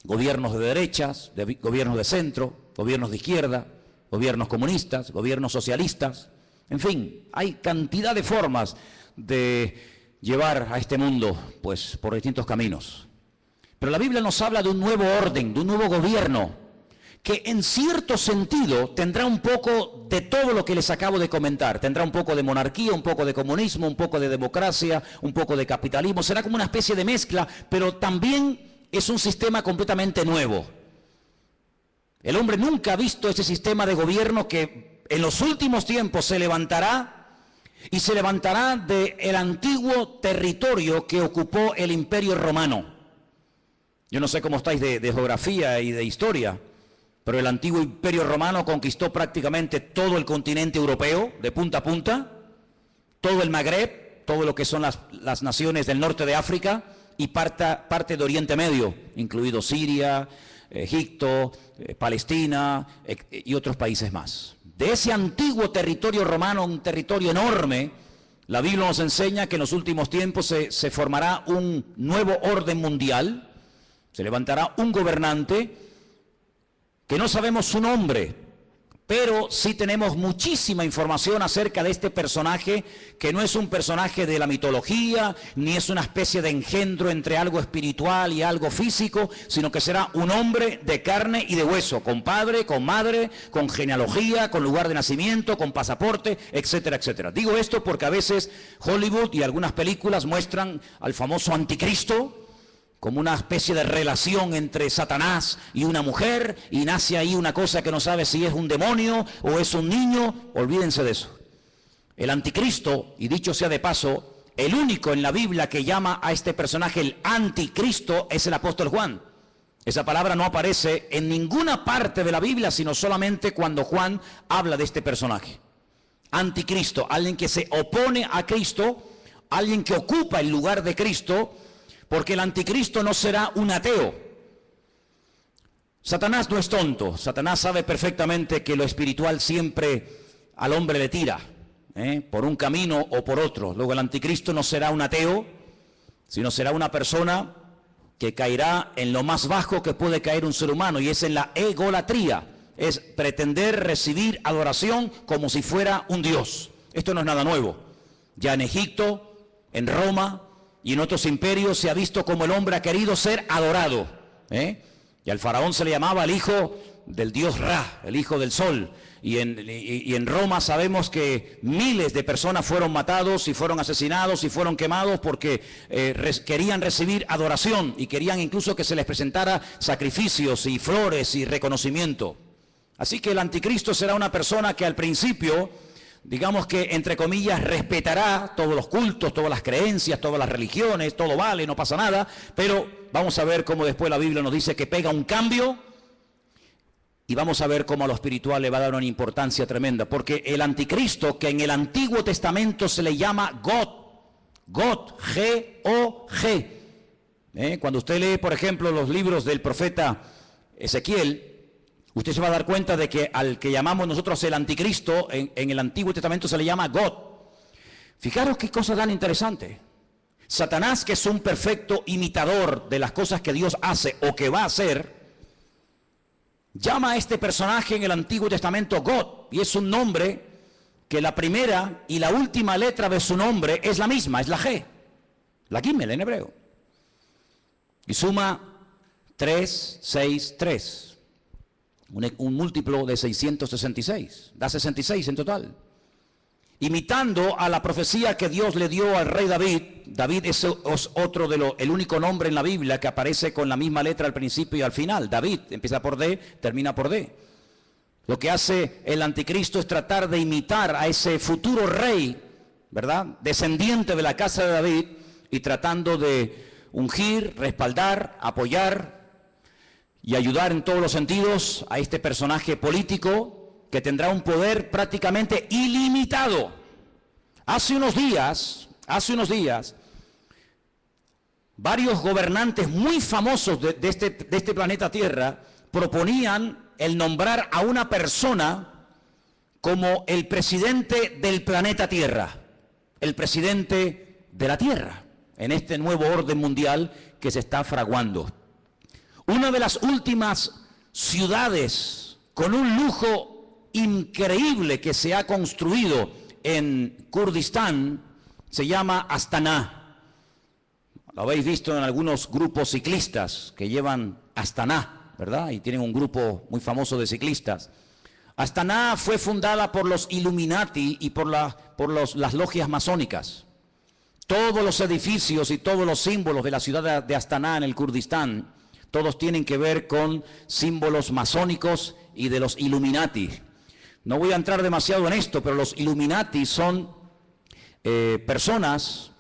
gobiernos de derechas, gobiernos de centro, gobiernos de izquierda, gobiernos comunistas, gobiernos socialistas. En fin, hay cantidad de formas de llevar a este mundo, pues, por distintos caminos. Pero la Biblia nos habla de un nuevo orden, de un nuevo gobierno, que en cierto sentido tendrá un poco de todo lo que les acabo de comentar. Tendrá un poco de monarquía, un poco de comunismo, un poco de democracia, un poco de capitalismo. Será como una especie de mezcla, pero también es un sistema completamente nuevo. El hombre nunca ha visto ese sistema de gobierno que en los últimos tiempos se levantará, y se levantará del antiguo territorio que ocupó el Imperio Romano. Yo no sé cómo estáis de geografía y de historia, pero el antiguo Imperio Romano conquistó prácticamente todo el continente europeo, de punta a punta, todo el Magreb, todo lo que son las naciones del norte de África y parte de Oriente Medio, incluido Siria, Egipto, Palestina y otros países más. De ese antiguo territorio romano, un territorio enorme, la Biblia nos enseña que en los últimos tiempos se formará un nuevo orden mundial, se levantará un gobernante que no sabemos su nombre, pero sí tenemos muchísima información acerca de este personaje, que no es un personaje de la mitología, ni es una especie de engendro entre algo espiritual y algo físico, sino que será un hombre de carne y de hueso, con padre, con madre, con genealogía, con lugar de nacimiento, con pasaporte, etcétera, etcétera. Digo esto porque a veces Hollywood y algunas películas muestran al famoso anticristo como una especie de relación entre Satanás y una mujer, y nace ahí una cosa que no sabe si es un demonio o es un niño. Olvídense de eso. El anticristo, y dicho sea de paso, el único en la Biblia que llama a este personaje el anticristo es el apóstol Juan. Esa palabra no aparece en ninguna parte de la Biblia, sino solamente cuando Juan habla de este personaje. Anticristo, alguien que se opone a Cristo, alguien que ocupa el lugar de Cristo, porque el anticristo no será un ateo. Satanás no es tonto. Satanás sabe perfectamente que lo espiritual siempre al hombre le tira, por un camino o por otro. Luego el anticristo no será un ateo, sino será una persona que caerá en lo más bajo que puede caer un ser humano, y es en la egolatría. Es pretender recibir adoración como si fuera un dios. Esto no es nada nuevo. Ya en Egipto, en Roma y en otros imperios se ha visto como el hombre ha querido ser adorado. Y al faraón se le llamaba el hijo del dios Ra, el hijo del sol. Y en Roma sabemos que miles de personas fueron matados y fueron asesinados y fueron quemados porque querían recibir adoración y querían incluso que se les presentara sacrificios y flores y reconocimiento. Así que el anticristo será una persona que al principio, digamos que, entre comillas, respetará todos los cultos, todas las creencias, todas las religiones, todo vale, no pasa nada, pero vamos a ver cómo después la Biblia nos dice que pega un cambio, y vamos a ver cómo a lo espiritual le va a dar una importancia tremenda, porque el anticristo, que en el Antiguo Testamento se le llama God, G-O-G. Cuando usted lee, por ejemplo, los libros del profeta Ezequiel, usted se va a dar cuenta de que al que llamamos nosotros el anticristo, en el Antiguo Testamento se le llama God. Fijaros qué cosa tan interesante. Satanás, que es un perfecto imitador de las cosas que Dios hace o que va a hacer, llama a este personaje en el Antiguo Testamento God, y es un nombre que la primera y la última letra de su nombre es la misma, es la G, la Gimel en hebreo. Y suma 3, 6, 3. Un múltiplo de 666, da 66 en total. Imitando a la profecía que Dios le dio al rey David. David es otro el único nombre en la Biblia que aparece con la misma letra al principio y al final. David empieza por D, termina por D. Lo que hace el anticristo es tratar de imitar a ese futuro rey, ¿verdad?, descendiente de la casa de David, y tratando de ungir, respaldar, apoyar y ayudar en todos los sentidos a este personaje político que tendrá un poder prácticamente ilimitado. Hace unos días, varios gobernantes muy famosos de este planeta Tierra proponían el nombrar a una persona como el presidente del planeta Tierra, el presidente de la Tierra, en este nuevo orden mundial que se está fraguando. Una de las últimas ciudades con un lujo increíble que se ha construido en Kurdistán se llama Astana. Lo habéis visto en algunos grupos ciclistas que llevan Astana, ¿verdad? Y tienen un grupo muy famoso de ciclistas. Astana fue fundada por los Illuminati y por las logias masónicas. Todos los edificios y todos los símbolos de la ciudad de Astana en el Kurdistán, todos tienen que ver con símbolos masónicos y de los Illuminati. No voy a entrar demasiado en esto, pero los Illuminati son personas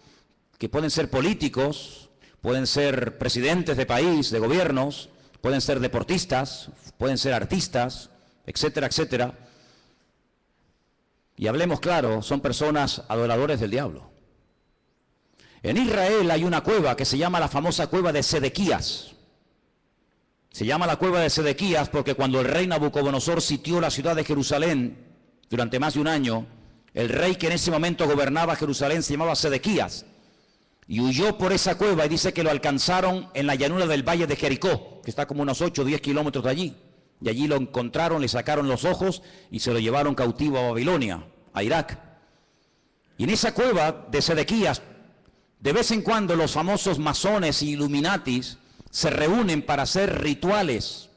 que pueden ser políticos, pueden ser presidentes de país, de gobiernos, pueden ser deportistas, pueden ser artistas, etcétera, etcétera. Y hablemos claro, son personas adoradores del diablo. En Israel hay una cueva que se llama la famosa cueva de Sedequías. Se llama la cueva de Sedequías porque cuando el rey Nabucodonosor sitió la ciudad de Jerusalén durante más de un año, el rey que en ese momento gobernaba Jerusalén se llamaba Sedequías y huyó por esa cueva y dice que lo alcanzaron en la llanura del valle de Jericó, que está como unos 8 o 10 kilómetros de allí. Y allí lo encontraron, le sacaron los ojos y se lo llevaron cautivo a Babilonia, a Irak. Y en esa cueva de Sedequías, de vez en cuando los famosos masones y Illuminatis se reúnen para hacer rituales.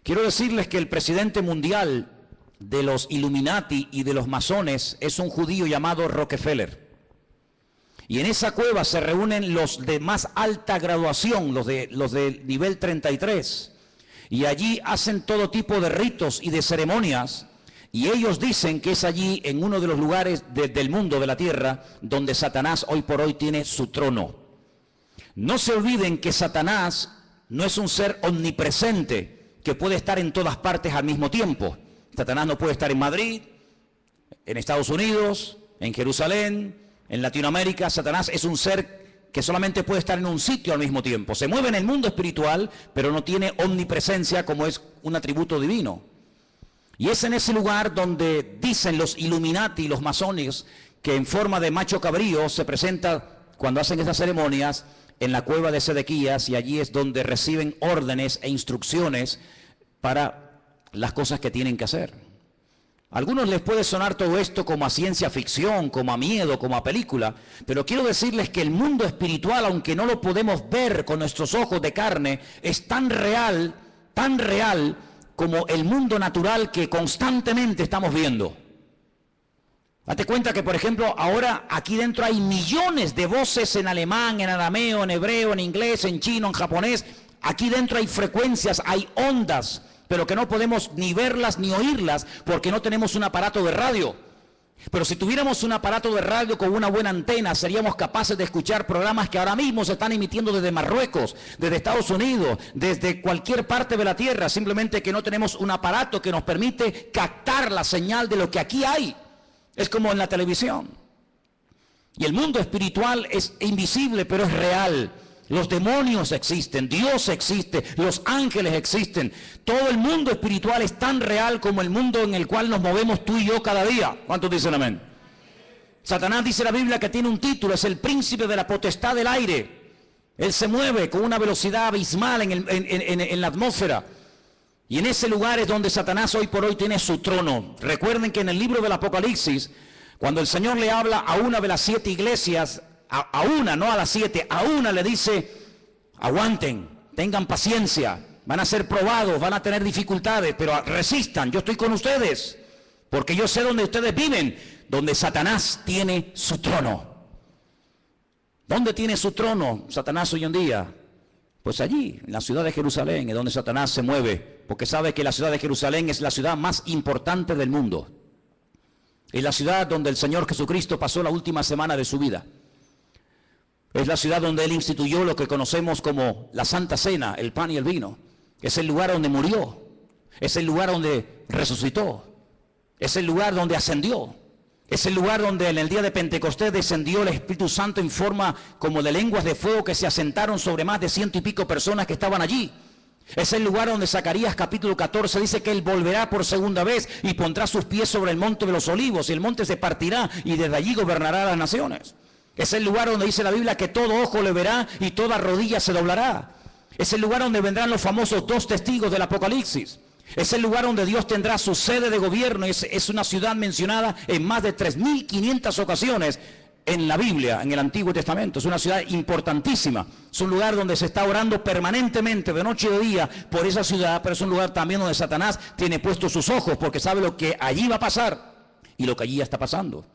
Quiero decirles que el presidente mundial de los Illuminati y de los masones es un judío llamado Rockefeller. Y en esa cueva se reúnen los de más alta graduación, los de nivel 33. Y allí hacen todo tipo de ritos y de ceremonias. Y ellos dicen que es allí, en uno de los lugares del mundo, de la tierra, donde Satanás hoy por hoy tiene su trono. No se olviden que Satanás no es un ser omnipresente que puede estar en todas partes al mismo tiempo. Satanás no puede estar en Madrid, en Estados Unidos, en Jerusalén, en Latinoamérica. Satanás es un ser que solamente puede estar en un sitio al mismo tiempo. Se mueve en el mundo espiritual, pero no tiene omnipresencia como es un atributo divino. Y es en ese lugar donde dicen los Illuminati y los masones que en forma de macho cabrío se presenta cuando hacen estas ceremonias en la cueva de Sedequías, y allí es donde reciben órdenes e instrucciones para las cosas que tienen que hacer. A algunos les puede sonar todo esto como a ciencia ficción, como a miedo, como a película, pero quiero decirles que el mundo espiritual, aunque no lo podemos ver con nuestros ojos de carne, es tan real como el mundo natural que constantemente estamos viendo. Date cuenta que, por ejemplo, ahora aquí dentro hay millones de voces en alemán, en arameo, en hebreo, en inglés, en chino, en japonés. Aquí dentro hay frecuencias, hay ondas, pero que no podemos ni verlas ni oírlas porque no tenemos un aparato de radio. Pero si tuviéramos un aparato de radio con una buena antena, seríamos capaces de escuchar programas que ahora mismo se están emitiendo desde Marruecos, desde Estados Unidos, desde cualquier parte de la tierra, simplemente que no tenemos un aparato que nos permite captar la señal de lo que aquí hay. Es como en la televisión. Y el mundo espiritual es invisible, pero es real. Los demonios existen, Dios existe, los ángeles existen. Todo el mundo espiritual es tan real como el mundo en el cual nos movemos tú y yo cada día. ¿Cuántos dicen amén? Satanás, dice la Biblia, que tiene un título, es el príncipe de la potestad del aire. Él se mueve con una velocidad abismal en la atmósfera. Y en ese lugar es donde Satanás hoy por hoy tiene su trono. Recuerden que en el libro del Apocalipsis, cuando el Señor le habla a una de las 7 iglesias, a una, no a las 7, a una le dice: aguanten, tengan paciencia, van a ser probados, van a tener dificultades, pero resistan, yo estoy con ustedes, porque yo sé dónde ustedes viven, donde Satanás tiene su trono. ¿Dónde tiene su trono Satanás hoy en día? Pues allí, en la ciudad de Jerusalén, es donde Satanás se mueve, porque sabe que la ciudad de Jerusalén es la ciudad más importante del mundo. Es la ciudad donde el Señor Jesucristo pasó la última semana de su vida. Es la ciudad donde Él instituyó lo que conocemos como la Santa Cena, el pan y el vino. Es el lugar donde murió. Es el lugar donde resucitó. Es el lugar donde ascendió. Es el lugar donde en el día de Pentecostés descendió el Espíritu Santo en forma como de lenguas de fuego que se asentaron sobre más de 100 y pico personas que estaban allí. Es el lugar donde Zacarías capítulo 14 dice que Él volverá por segunda vez y pondrá sus pies sobre el monte de los olivos, y el monte se partirá y desde allí gobernará a las naciones. Es el lugar donde dice la Biblia que todo ojo le verá y toda rodilla se doblará. Es el lugar donde vendrán los famosos 2 testigos del Apocalipsis. Es el lugar donde Dios tendrá su sede de gobierno. Es una ciudad mencionada en más de 3.500 ocasiones en la Biblia, en el Antiguo Testamento. Es una ciudad importantísima. Es un lugar donde se está orando permanentemente, de noche y de día, por esa ciudad, pero es un lugar también donde Satanás tiene puestos sus ojos, porque sabe lo que allí va a pasar y lo que allí ya está pasando.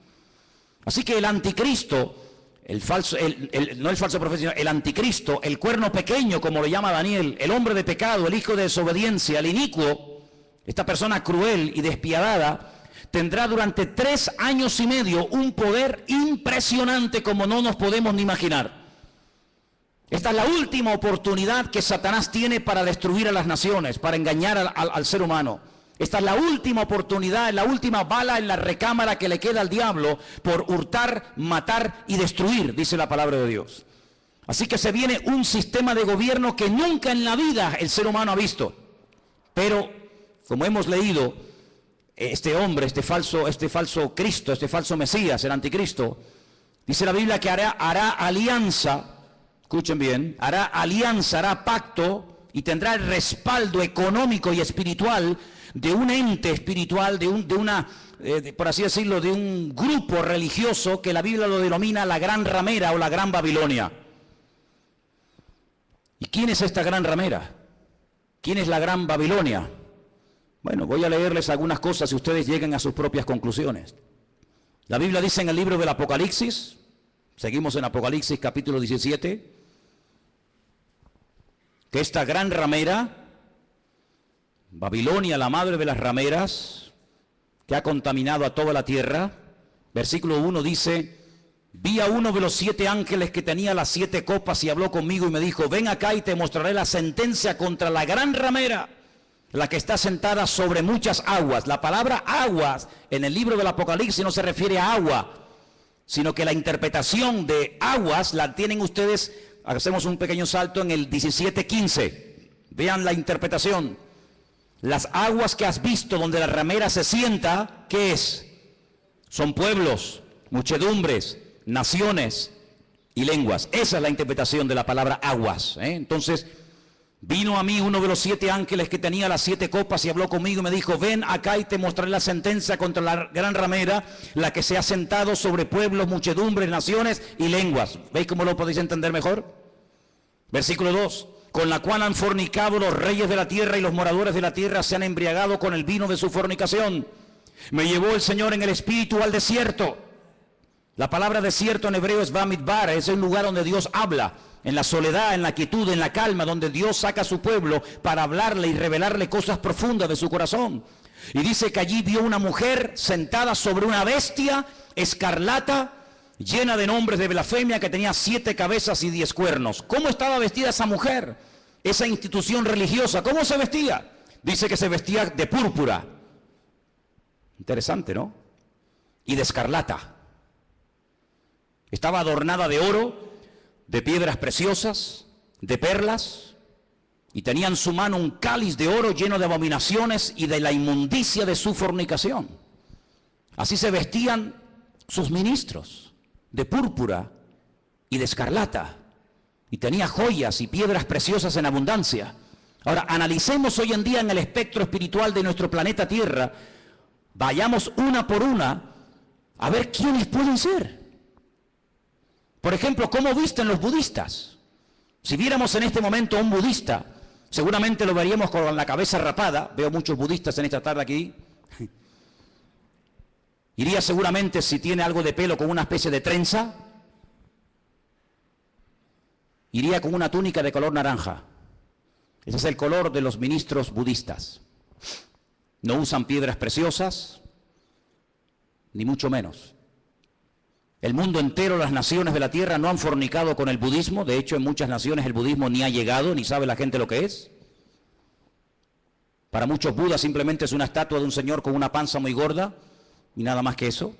Así que el anticristo, no el falso profeta, sino el anticristo, el cuerno pequeño, como lo llama Daniel, el hombre de pecado, el hijo de desobediencia, el inicuo, esta persona cruel y despiadada, tendrá durante 3 años y medio un poder impresionante como no nos podemos ni imaginar. Esta es la última oportunidad que Satanás tiene para destruir a las naciones, para engañar al ser humano. Esta es la última oportunidad, la última bala en la recámara que le queda al diablo por hurtar, matar y destruir, dice la palabra de Dios. Así que se viene un sistema de gobierno que nunca en la vida el ser humano ha visto. Pero, como hemos leído, este hombre, este falso Cristo, este falso Mesías, el anticristo, dice la Biblia que hará alianza, escuchen bien, hará pacto y tendrá el respaldo económico y espiritual de un ente espiritual, por así decirlo, de un grupo religioso que la Biblia lo denomina la Gran Ramera o la Gran Babilonia. ¿Y quién es esta Gran Ramera? ¿Quién es la Gran Babilonia? Bueno, voy a leerles algunas cosas y ustedes lleguen a sus propias conclusiones. La Biblia dice en el libro del Apocalipsis, seguimos en Apocalipsis capítulo 17, que esta Gran Ramera, Babilonia, la madre de las rameras, que ha contaminado a toda la tierra, versículo 1 dice: vi a uno de los 7 ángeles que tenía las 7 copas y habló conmigo y me dijo: ven acá y te mostraré la sentencia contra la gran ramera, la que está sentada sobre muchas aguas. La palabra aguas en el libro del Apocalipsis no se refiere a agua, sino que la interpretación de aguas la tienen ustedes. Hacemos un pequeño salto en el 17:15. Vean la interpretación. Las aguas que has visto donde la ramera se sienta, ¿qué es? Son pueblos, muchedumbres, naciones y lenguas. Esa es la interpretación de la palabra aguas. Entonces, vino a mí uno de los 7 ángeles que tenía las 7 copas y habló conmigo y me dijo: ven acá y te mostraré la sentencia contra la gran ramera, la que se ha sentado sobre pueblos, muchedumbres, naciones y lenguas. ¿Veis cómo lo podéis entender mejor? Versículo 2. Con la cual han fornicado los reyes de la tierra y los moradores de la tierra se han embriagado con el vino de su fornicación. Me llevó el Señor en el espíritu al desierto. La palabra desierto en hebreo es Bamidbar, es el lugar donde Dios habla, en la soledad, en la quietud, en la calma, donde Dios saca a su pueblo para hablarle y revelarle cosas profundas de su corazón. Y dice que allí vio una mujer sentada sobre una bestia escarlata, llena de nombres de blasfemia, que tenía 7 cabezas y 10 cuernos. ¿Cómo estaba vestida esa mujer? Esa institución religiosa, ¿cómo se vestía? Dice que se vestía de púrpura. Interesante, ¿no? Y de escarlata. Estaba adornada de oro, de piedras preciosas, de perlas, y tenía en su mano un cáliz de oro lleno de abominaciones y de la inmundicia de su fornicación. Así se vestían sus ministros, de púrpura y de escarlata, y tenía joyas y piedras preciosas en abundancia. Ahora, analicemos hoy en día en el espectro espiritual de nuestro planeta Tierra, vayamos una por una a ver quiénes pueden ser. Por ejemplo, ¿cómo visten los budistas? Si viéramos en este momento a un budista, seguramente lo veríamos con la cabeza rapada. Veo muchos budistas en esta tarde aquí. Iría seguramente, si tiene algo de pelo, con una especie de trenza. Iría con una túnica de color naranja. Ese es el color de los ministros budistas. No usan piedras preciosas, ni mucho menos. El mundo entero, las naciones de la tierra no han fornicado con el budismo. De hecho, en muchas naciones el budismo ni ha llegado, ni sabe la gente lo que es. Para muchos, Buda simplemente es una estatua de un señor con una panza muy gorda y nada más que eso.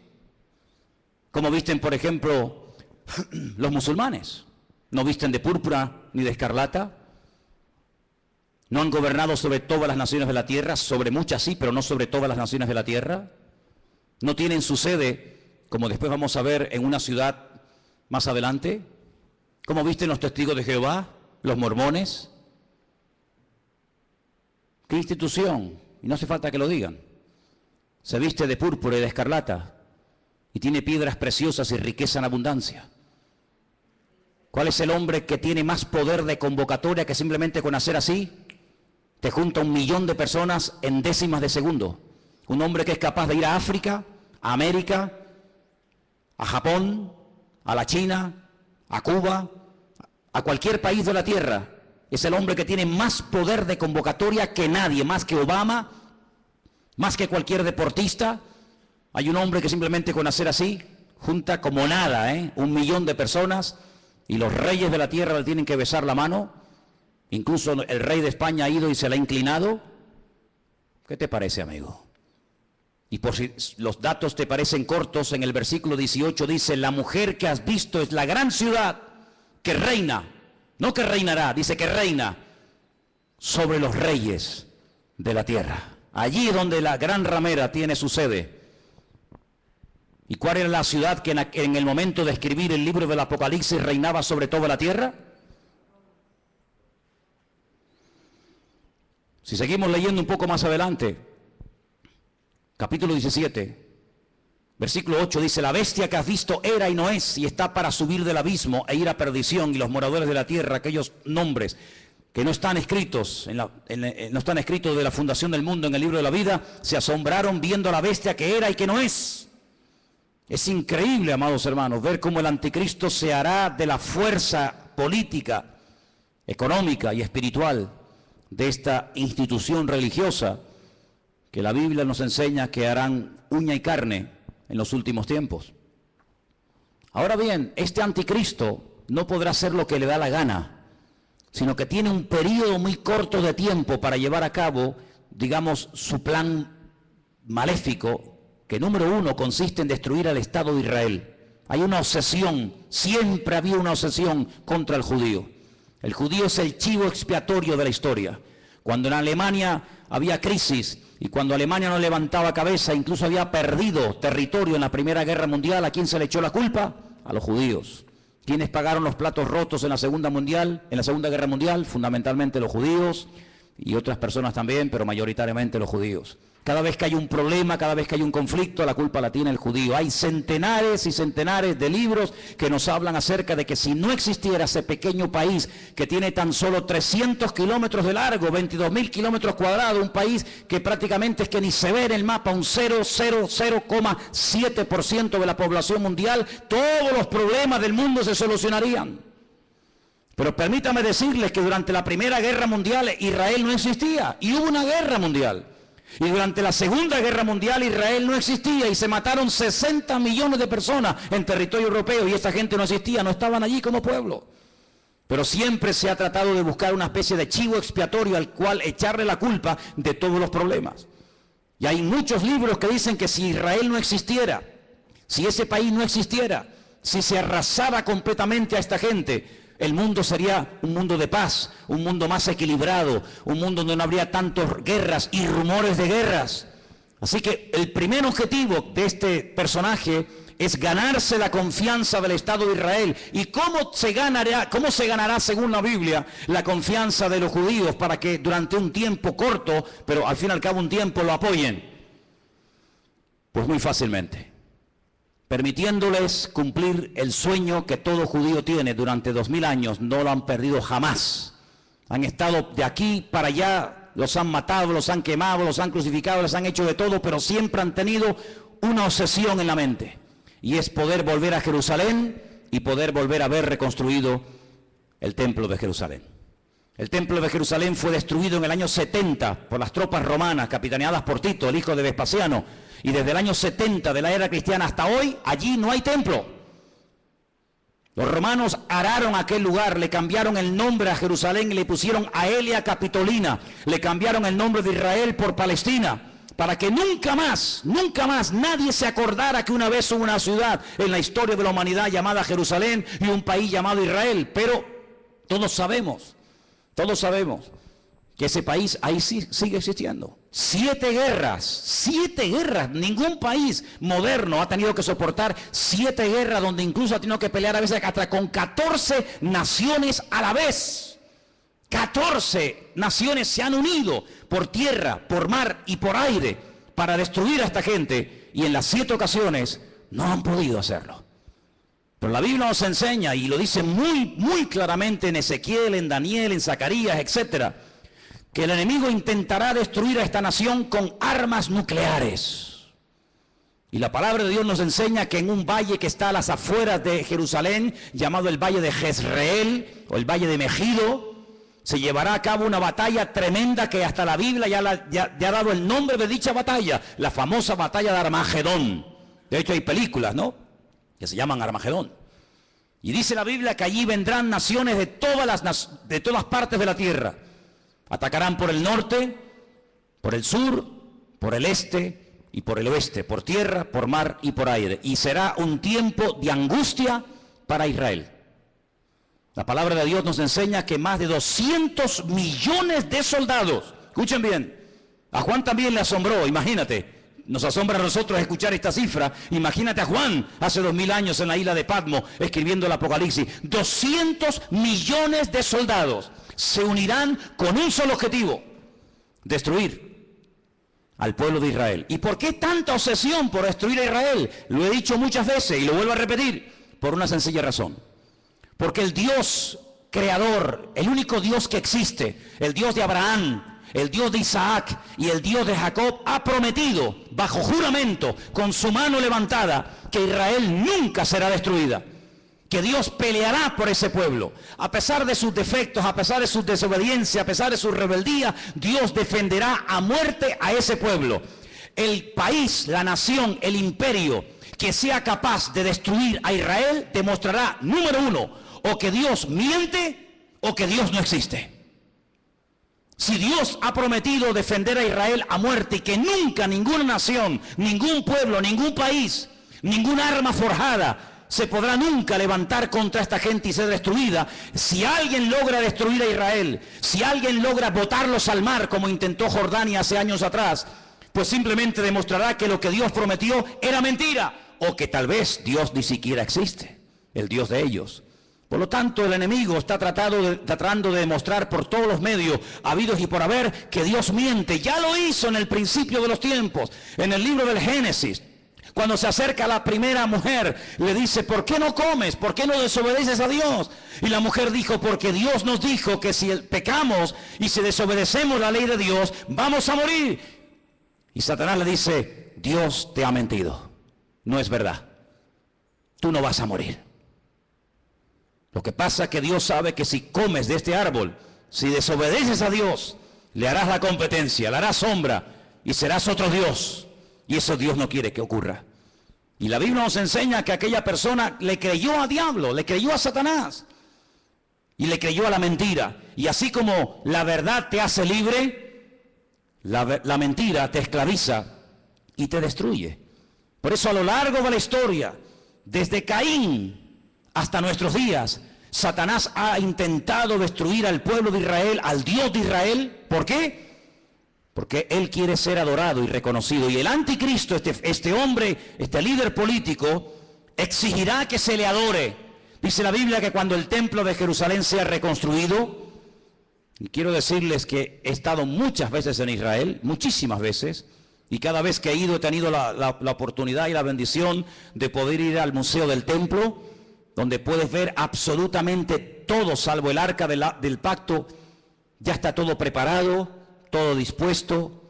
¿Cómo visten, por ejemplo, los musulmanes? No visten de púrpura ni de escarlata. No han gobernado sobre todas las naciones de la tierra, sobre muchas sí, pero no sobre todas las naciones de la tierra. No tienen su sede, como después vamos a ver, en una ciudad más adelante. ¿Cómo visten los testigos de Jehová, los mormones, ¿Qué institución? Y no hace falta que lo digan. Se viste de púrpura y de escarlata y tiene piedras preciosas y riqueza en abundancia. ¿Cuál es el hombre que tiene más poder de convocatoria que simplemente con hacer así te junta 1 millón de personas en décimas de segundo? Un hombre que es capaz de ir a África, a América, a Japón, a la China, a Cuba, a cualquier país de la tierra. Es el hombre que tiene más poder de convocatoria que nadie, más que Obama, más que cualquier deportista. Hay un hombre que simplemente con hacer así junta como nada, 1 millón de personas, y los reyes de la tierra le tienen que besar la mano. Incluso el rey de España ha ido y se le ha inclinado. ¿Qué te parece, amigo? Y por si los datos te parecen cortos, en el versículo 18 dice: la mujer que has visto es la gran ciudad que reina, no que reinará, dice que reina sobre los reyes de la tierra. Allí donde la gran ramera tiene su sede. ¿Y cuál era la ciudad que en el momento de escribir el libro del Apocalipsis reinaba sobre toda la tierra? Si seguimos leyendo un poco más adelante, capítulo 17, versículo 8 dice: la bestia que has visto era y no es, y está para subir del abismo e ir a perdición, y los moradores de la tierra, aquellos nombres que no están escritos, no están escritos de la fundación del mundo en el libro de la vida, se asombraron viendo a la bestia que era y que no es. Es increíble, amados hermanos, ver cómo el anticristo se hará de la fuerza política, económica y espiritual de esta institución religiosa que la Biblia nos enseña que harán uña y carne en los últimos tiempos. Ahora bien, este anticristo no podrá hacer lo que le da la gana, sino que tiene un periodo muy corto de tiempo para llevar a cabo, digamos, su plan maléfico, que número 1 consiste en destruir al Estado de Israel. Hay una obsesión, siempre había una obsesión contra el judío. El judío es el chivo expiatorio de la historia. Cuando en Alemania había crisis y cuando Alemania no levantaba cabeza, incluso había perdido territorio en la Primera Guerra Mundial, ¿a quién se le echó la culpa? A los judíos. ¿Quiénes pagaron los platos rotos en la Segunda Guerra Mundial? Fundamentalmente los judíos y otras personas también, pero mayoritariamente los judíos. Cada vez que hay un problema, cada vez que hay un conflicto, la culpa la tiene el judío. Hay centenares y centenares de libros que nos hablan acerca de que si no existiera ese pequeño país que tiene tan solo 300 kilómetros de largo, 22.000 kilómetros cuadrados, un país que prácticamente es que ni se ve en el mapa, un 0,7% de la población mundial, todos los problemas del mundo se solucionarían. Pero permítame decirles que durante la Primera Guerra Mundial Israel no existía y hubo una guerra mundial. Y durante la Segunda Guerra Mundial Israel no existía y se mataron 60 millones de personas en territorio europeo y esa gente no existía, no estaban allí como pueblo. Pero siempre se ha tratado de buscar una especie de chivo expiatorio al cual echarle la culpa de todos los problemas. Y hay muchos libros que dicen que si Israel no existiera, si ese país no existiera, si se arrasara completamente a esta gente, el mundo sería un mundo de paz, un mundo más equilibrado, un mundo donde no habría tantas guerras y rumores de guerras. Así que el primer objetivo de este personaje es ganarse la confianza del Estado de Israel. ¿Y cómo se ganará, según la Biblia, la confianza de los judíos para que durante un tiempo corto, pero al fin y al cabo un tiempo, lo apoyen? Pues muy fácilmente, permitiéndoles cumplir el sueño que todo judío tiene durante 2000 años, no lo han perdido jamás. Han estado de aquí para allá, los han matado, los han quemado, los han crucificado, les han hecho de todo, pero siempre han tenido una obsesión en la mente, y es poder volver a Jerusalén y poder volver a ver reconstruido el templo de Jerusalén. El templo de Jerusalén fue destruido en el año 70 por las tropas romanas, capitaneadas por Tito, el hijo de Vespasiano. Y desde el año 70 de la era cristiana hasta hoy, allí no hay templo. Los romanos araron aquel lugar, le cambiaron el nombre a Jerusalén y le pusieron Aelia Capitolina. Le cambiaron el nombre de Israel por Palestina, para que nunca más nadie se acordara que una vez hubo una ciudad en la historia de la humanidad llamada Jerusalén y un país llamado Israel. Pero todos sabemos que ese país ahí sí sigue existiendo. 7 guerras, ningún país moderno ha tenido que soportar 7 guerras, donde incluso ha tenido que pelear a veces hasta con 14 naciones a la vez. 14 naciones se han unido por tierra, por mar y por aire para destruir a esta gente, y en las 7 ocasiones no han podido hacerlo. Pero la Biblia nos enseña, y lo dice muy claramente en Ezequiel, en Daniel, en Zacarías, etcétera, que el enemigo intentará destruir a esta nación con armas nucleares. Y la palabra de Dios nos enseña que en un valle que está a las afueras de Jerusalén, llamado el Valle de Jezreel, o el Valle de Megido, se llevará a cabo una batalla tremenda que hasta la Biblia ya ha dado el nombre de dicha batalla, la famosa batalla de Armagedón. De hecho hay películas, ¿no?, que se llaman Armagedón. Y dice la Biblia que allí vendrán naciones de todas partes de la tierra. Atacarán por el norte, por el sur, por el este y por el oeste, por tierra, por mar y por aire. Y será un tiempo de angustia para Israel. La palabra de Dios nos enseña que más de 200 millones de soldados, escuchen bien, a Juan también le asombró, imagínate, nos asombra a nosotros escuchar esta cifra, imagínate a Juan hace 2000 años en la isla de Patmos escribiendo el Apocalipsis. 200 millones de soldados se unirán con un solo objetivo: destruir al pueblo de Israel. ¿Y por qué tanta obsesión por destruir a Israel? Lo he dicho muchas veces y lo vuelvo a repetir, por una sencilla razón. Porque el Dios creador, el único Dios que existe, el Dios de Abraham, el Dios de Isaac y el Dios de Jacob, ha prometido bajo juramento, con su mano levantada, que Israel nunca será destruida. Que Dios peleará por ese pueblo. A pesar de sus defectos, a pesar de su desobediencia, a pesar de su rebeldía, Dios defenderá a muerte a ese pueblo. El país, la nación, el imperio que sea capaz de destruir a Israel demostrará, número uno, o que Dios miente o que Dios no existe. Si Dios ha prometido defender a Israel a muerte y que nunca ninguna nación, ningún pueblo, ningún país, ninguna arma forjada se podrá nunca levantar contra esta gente y ser destruida, si alguien logra destruir a Israel, si alguien logra botarlos al mar como intentó Jordania hace años atrás, pues simplemente demostrará que lo que Dios prometió era mentira, o que tal vez Dios ni siquiera existe, el Dios de ellos. Por lo tanto, el enemigo está tratando de demostrar por todos los medios habidos y por haber que Dios miente. Ya lo hizo en el principio de los tiempos, en el libro del Génesis. Cuando se acerca a la primera mujer, le dice: ¿por qué no comes? ¿Por qué no desobedeces a Dios? Y la mujer dijo: porque Dios nos dijo que si pecamos y si desobedecemos la ley de Dios, vamos a morir. Y Satanás le dice: Dios te ha mentido, no es verdad, tú no vas a morir. Lo que pasa es que Dios sabe que si comes de este árbol, si desobedeces a Dios, le harás la competencia, le harás sombra y serás otro Dios. Y eso Dios no quiere que ocurra. Y la Biblia nos enseña que aquella persona le creyó a diablo, le creyó a Satanás y le creyó a la mentira. Y así como la verdad te hace libre, la mentira te esclaviza y te destruye. Por eso a lo largo de la historia, desde Caín hasta nuestros días, Satanás ha intentado destruir al pueblo de Israel, al Dios de Israel. ¿Por qué? Porque él quiere ser adorado y reconocido. Y el anticristo, este hombre, este líder político, exigirá que se le adore. Dice la Biblia que cuando el templo de Jerusalén sea reconstruido, y quiero decirles que he estado muchas veces en Israel, muchísimas veces, y cada vez que he ido he tenido la oportunidad y la bendición de poder ir al Museo del Templo, donde puedes ver absolutamente todo, salvo el arca del pacto. Ya está todo preparado, todo dispuesto,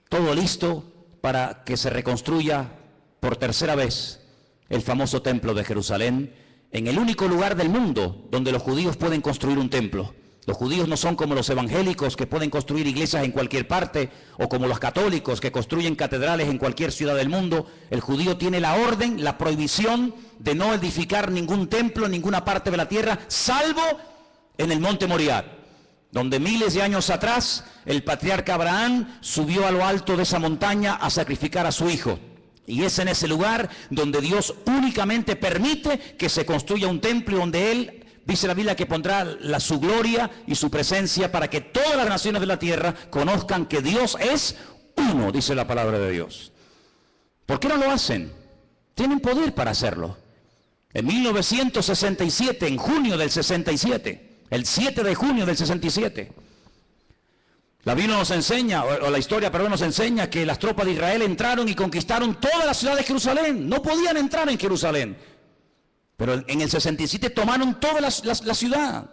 todo listo para que se reconstruya por tercera vez el famoso templo de Jerusalén, en el único lugar del mundo donde los judíos pueden construir un templo. Los judíos no son como los evangélicos, que pueden construir iglesias en cualquier parte, o como los católicos, que construyen catedrales en cualquier ciudad del mundo. El judío tiene la orden, la prohibición de no edificar ningún templo en ninguna parte de la tierra, salvo en el monte Moriah, donde miles de años atrás el patriarca Abraham subió a lo alto de esa montaña a sacrificar a su hijo. Y es en ese lugar donde Dios únicamente permite que se construya un templo, donde Él, dice la Biblia, que pondrá su gloria y su presencia para que todas las naciones de la tierra conozcan que Dios es uno, dice la palabra de Dios. ¿Por qué no lo hacen? Tienen poder para hacerlo. En 1967, en junio del 67, el 7 de junio del 67. La Biblia nos enseña, o la historia, perdón, nos enseña que las tropas de Israel entraron y conquistaron toda la ciudad de Jerusalén. No podían entrar en Jerusalén. Pero en el 67 tomaron toda la ciudad.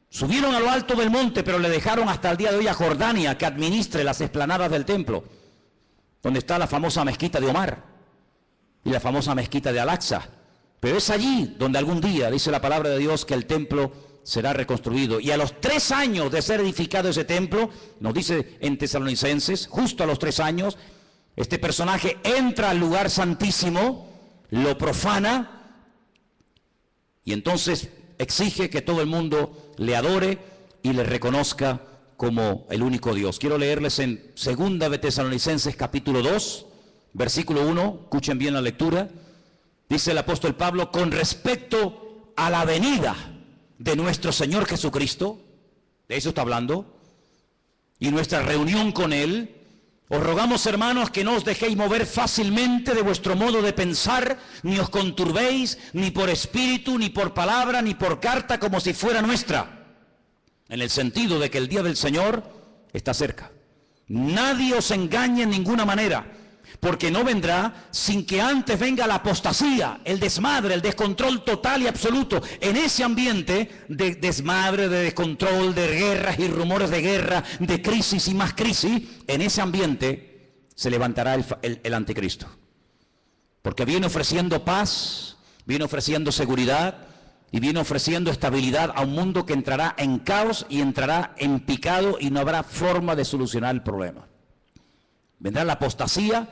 Subieron a lo alto del monte, pero le dejaron hasta el día de hoy a Jordania que administre las explanadas del templo, donde está la famosa mezquita de Omar y la famosa mezquita de Al-Aqsa. Pero es allí donde algún día, dice la palabra de Dios, que el templo será reconstruido. Y a los 3 años de ser edificado ese templo, nos dice en Tesalonicenses, justo a los 3 años, este personaje entra al lugar santísimo, lo profana, y entonces exige que todo el mundo le adore y le reconozca como el único Dios. Quiero leerles en 2 de Tesalonicenses capítulo 2, versículo 1, escuchen bien la lectura. Dice el apóstol Pablo, con respecto a la venida de nuestro Señor Jesucristo, de eso está hablando, y nuestra reunión con Él, os rogamos, hermanos, que no os dejéis mover fácilmente de vuestro modo de pensar, ni os conturbéis, ni por espíritu, ni por palabra, ni por carta, como si fuera nuestra, en el sentido de que el día del Señor está cerca. Nadie os engañe en ninguna manera, porque no vendrá sin que antes venga la apostasía, el desmadre, el descontrol total y absoluto. En ese ambiente de desmadre, de descontrol, de guerras y rumores de guerra, de crisis y más crisis, en ese ambiente se levantará el anticristo. Porque viene ofreciendo paz, viene ofreciendo seguridad y viene ofreciendo estabilidad a un mundo que entrará en caos y entrará en picado y no habrá forma de solucionar el problema. Vendrá la apostasía.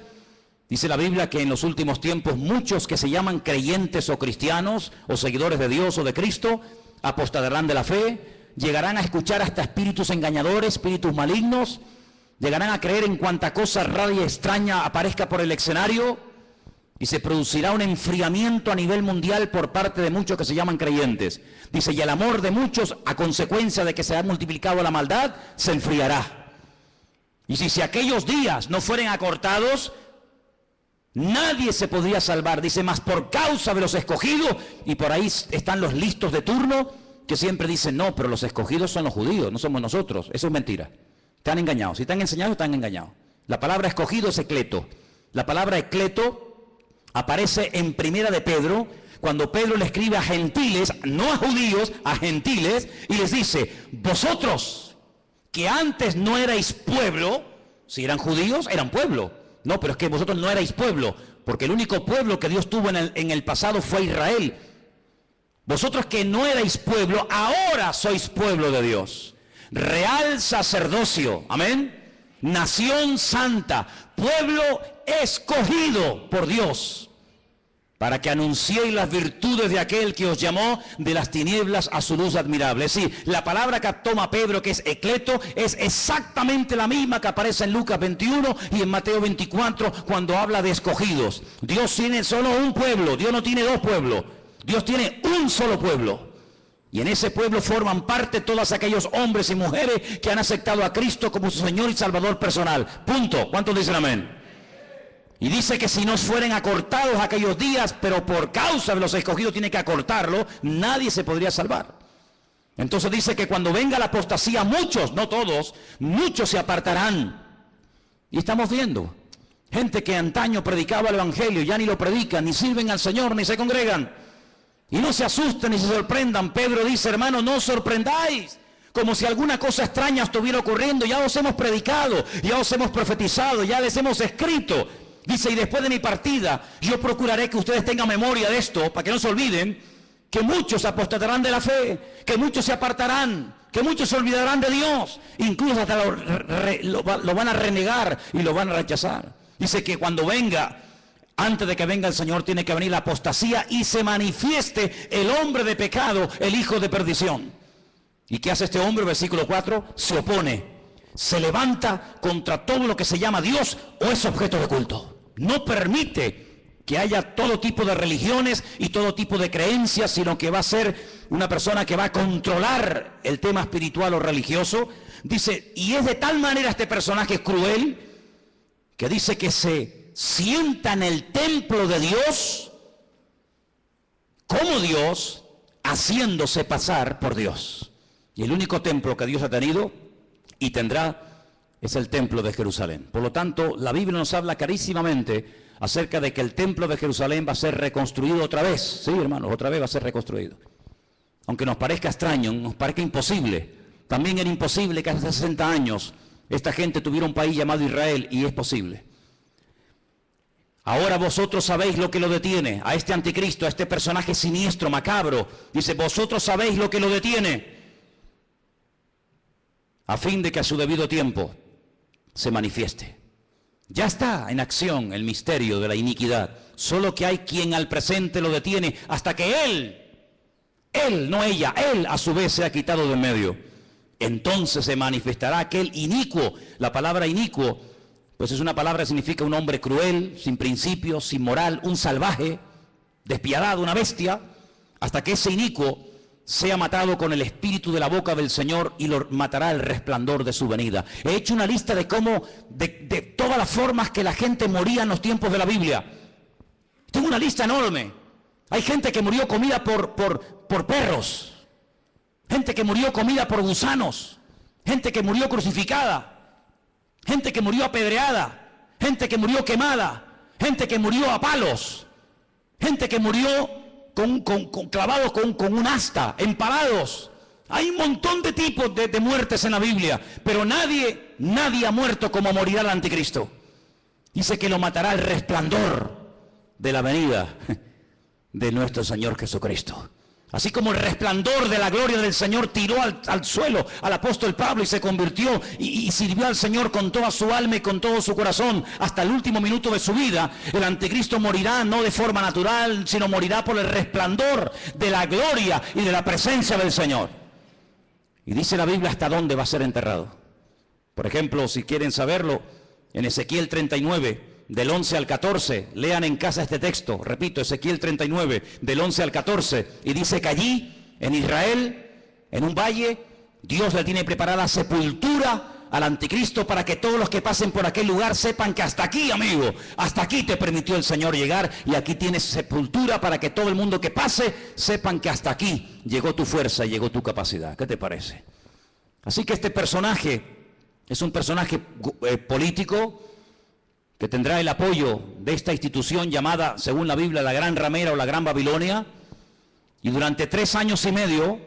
Dice la Biblia que en los últimos tiempos muchos que se llaman creyentes o cristianos o seguidores de Dios o de Cristo apostatarán de la fe, llegarán a escuchar hasta espíritus engañadores, espíritus malignos, llegarán a creer en cuanta cosa rara y extraña aparezca por el escenario y se producirá un enfriamiento a nivel mundial por parte de muchos que se llaman creyentes. Dice, y el amor de muchos a consecuencia de que se ha multiplicado la maldad se enfriará. Y si aquellos días no fueren acortados, nadie se podría salvar. Dice, más por causa de los escogidos, y por ahí están los listos de turno, que siempre dicen, no, pero los escogidos son los judíos, no somos nosotros. Eso es mentira. Están engañados. Si están enseñados, están engañados. La palabra escogido es ecleto. La palabra ecleto aparece en Primera de Pedro, cuando Pedro le escribe a gentiles, no a judíos, a gentiles, y les dice, vosotros, que antes no erais pueblo, si eran judíos, eran pueblo. No, pero es que vosotros no erais pueblo, porque el único pueblo que Dios tuvo en el pasado fue Israel. Vosotros que no erais pueblo, ahora sois pueblo de Dios. Real sacerdocio, amén. Nación santa, pueblo escogido por Dios, para que anunciéis las virtudes de aquel que os llamó de las tinieblas a su luz admirable. Es decir, la palabra que toma Pedro, que es ecleto, es exactamente la misma que aparece en Lucas 21 y en Mateo 24, cuando habla de escogidos. Dios tiene solo un pueblo, Dios no tiene dos pueblos, Dios tiene un solo pueblo. Y en ese pueblo forman parte todos aquellos hombres y mujeres que han aceptado a Cristo como su Señor y Salvador personal. Punto. ¿Cuántos dicen amén? Y dice que si no fueren acortados aquellos días, pero por causa de los escogidos tiene que acortarlo, nadie se podría salvar. Entonces dice que cuando venga la apostasía, muchos, no todos, muchos se apartarán. Y estamos viendo gente que antaño predicaba el Evangelio, ya ni lo predican, ni sirven al Señor, ni se congregan. Y no se asusten ni se sorprendan. Pedro dice, hermano, no os sorprendáis, como si alguna cosa extraña estuviera ocurriendo. Ya os hemos predicado, ya os hemos profetizado, ya les hemos escrito. Dice, y después de mi partida, yo procuraré que ustedes tengan memoria de esto, para que no se olviden, que muchos apostatarán de la fe, que muchos se apartarán, que muchos se olvidarán de Dios, incluso hasta lo van a renegar y lo van a rechazar. Dice que cuando venga, antes de que venga el Señor, tiene que venir la apostasía y se manifieste el hombre de pecado, el hijo de perdición. ¿Y qué hace este hombre? Versículo 4, se opone, se levanta contra todo lo que se llama Dios o es objeto de culto. No permite que haya todo tipo de religiones y todo tipo de creencias, sino que va a ser una persona que va a controlar el tema espiritual o religioso. Dice, y es de tal manera este personaje cruel, que dice que se sienta en el templo de Dios como Dios, haciéndose pasar por Dios. Y el único templo que Dios ha tenido y tendrá es el templo de Jerusalén. Por lo tanto, la Biblia nos habla clarísimamente acerca de que el templo de Jerusalén va a ser reconstruido otra vez. Sí, hermanos, otra vez va a ser reconstruido. Aunque nos parezca extraño, nos parezca imposible. También era imposible que hace 60 años esta gente tuviera un país llamado Israel, y es posible. Ahora vosotros sabéis lo que lo detiene, a este anticristo, a este personaje siniestro, macabro. Dice, vosotros sabéis lo que lo detiene, a fin de que a su debido tiempo se manifieste. Ya está en acción el misterio de la iniquidad, solo que hay quien al presente lo detiene hasta que él, no ella, él a su vez se ha quitado de en medio. Entonces se manifestará aquel inicuo. La palabra inicuo, pues es una palabra que significa un hombre cruel, sin principios, sin moral, un salvaje, despiadado, una bestia, hasta que ese inicuo sea matado con el espíritu de la boca del Señor, y lo matará el resplandor de su venida. He hecho una lista de cómo, de todas las formas que la gente moría en los tiempos de la Biblia. Tengo una lista enorme. Hay gente que murió comida por perros, gente que murió comida por gusanos, gente que murió crucificada, gente que murió apedreada, gente que murió quemada, gente que murió a palos, gente que murió clavados con un asta, empalados. Hay un montón de tipos de muertes en la Biblia, pero nadie ha muerto como morirá el anticristo. Dice que lo matará el resplandor de la venida de nuestro Señor Jesucristo. Así como el resplandor de la gloria del Señor tiró al suelo al apóstol Pablo y se convirtió y sirvió al Señor con toda su alma y con todo su corazón hasta el último minuto de su vida, el anticristo morirá no de forma natural, sino morirá por el resplandor de la gloria y de la presencia del Señor. Y dice la Biblia hasta dónde va a ser enterrado. Por ejemplo, si quieren saberlo, en Ezequiel 39, del 11 al 14, lean en casa este texto, repito, Ezequiel 39, del 11 al 14, y dice que allí, en Israel, en un valle, Dios le tiene preparada sepultura al anticristo para que todos los que pasen por aquel lugar sepan que hasta aquí, amigo, hasta aquí te permitió el Señor llegar, y aquí tienes sepultura para que todo el mundo que pase sepan que hasta aquí llegó tu fuerza y llegó tu capacidad. ¿Qué te parece? Así que este personaje es un personaje político, que tendrá el apoyo de esta institución llamada, según la Biblia, la Gran Ramera o la Gran Babilonia, y durante 3 años y medio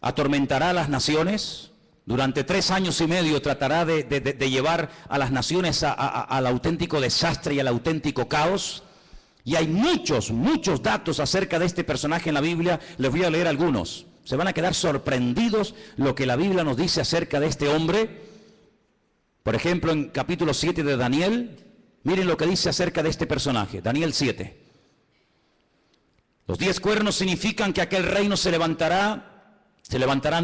atormentará a las naciones. Durante 3 años y medio tratará de llevar a las naciones al auténtico desastre y al auténtico caos. Y hay muchos datos acerca de este personaje en la Biblia. Les voy a leer algunos. Se van a quedar sorprendidos lo que la Biblia nos dice acerca de este hombre. Por ejemplo, en capítulo 7 de Daniel, miren lo que dice acerca de este personaje, Daniel 7. Los 10 cuernos significan que aquel reino se levantarán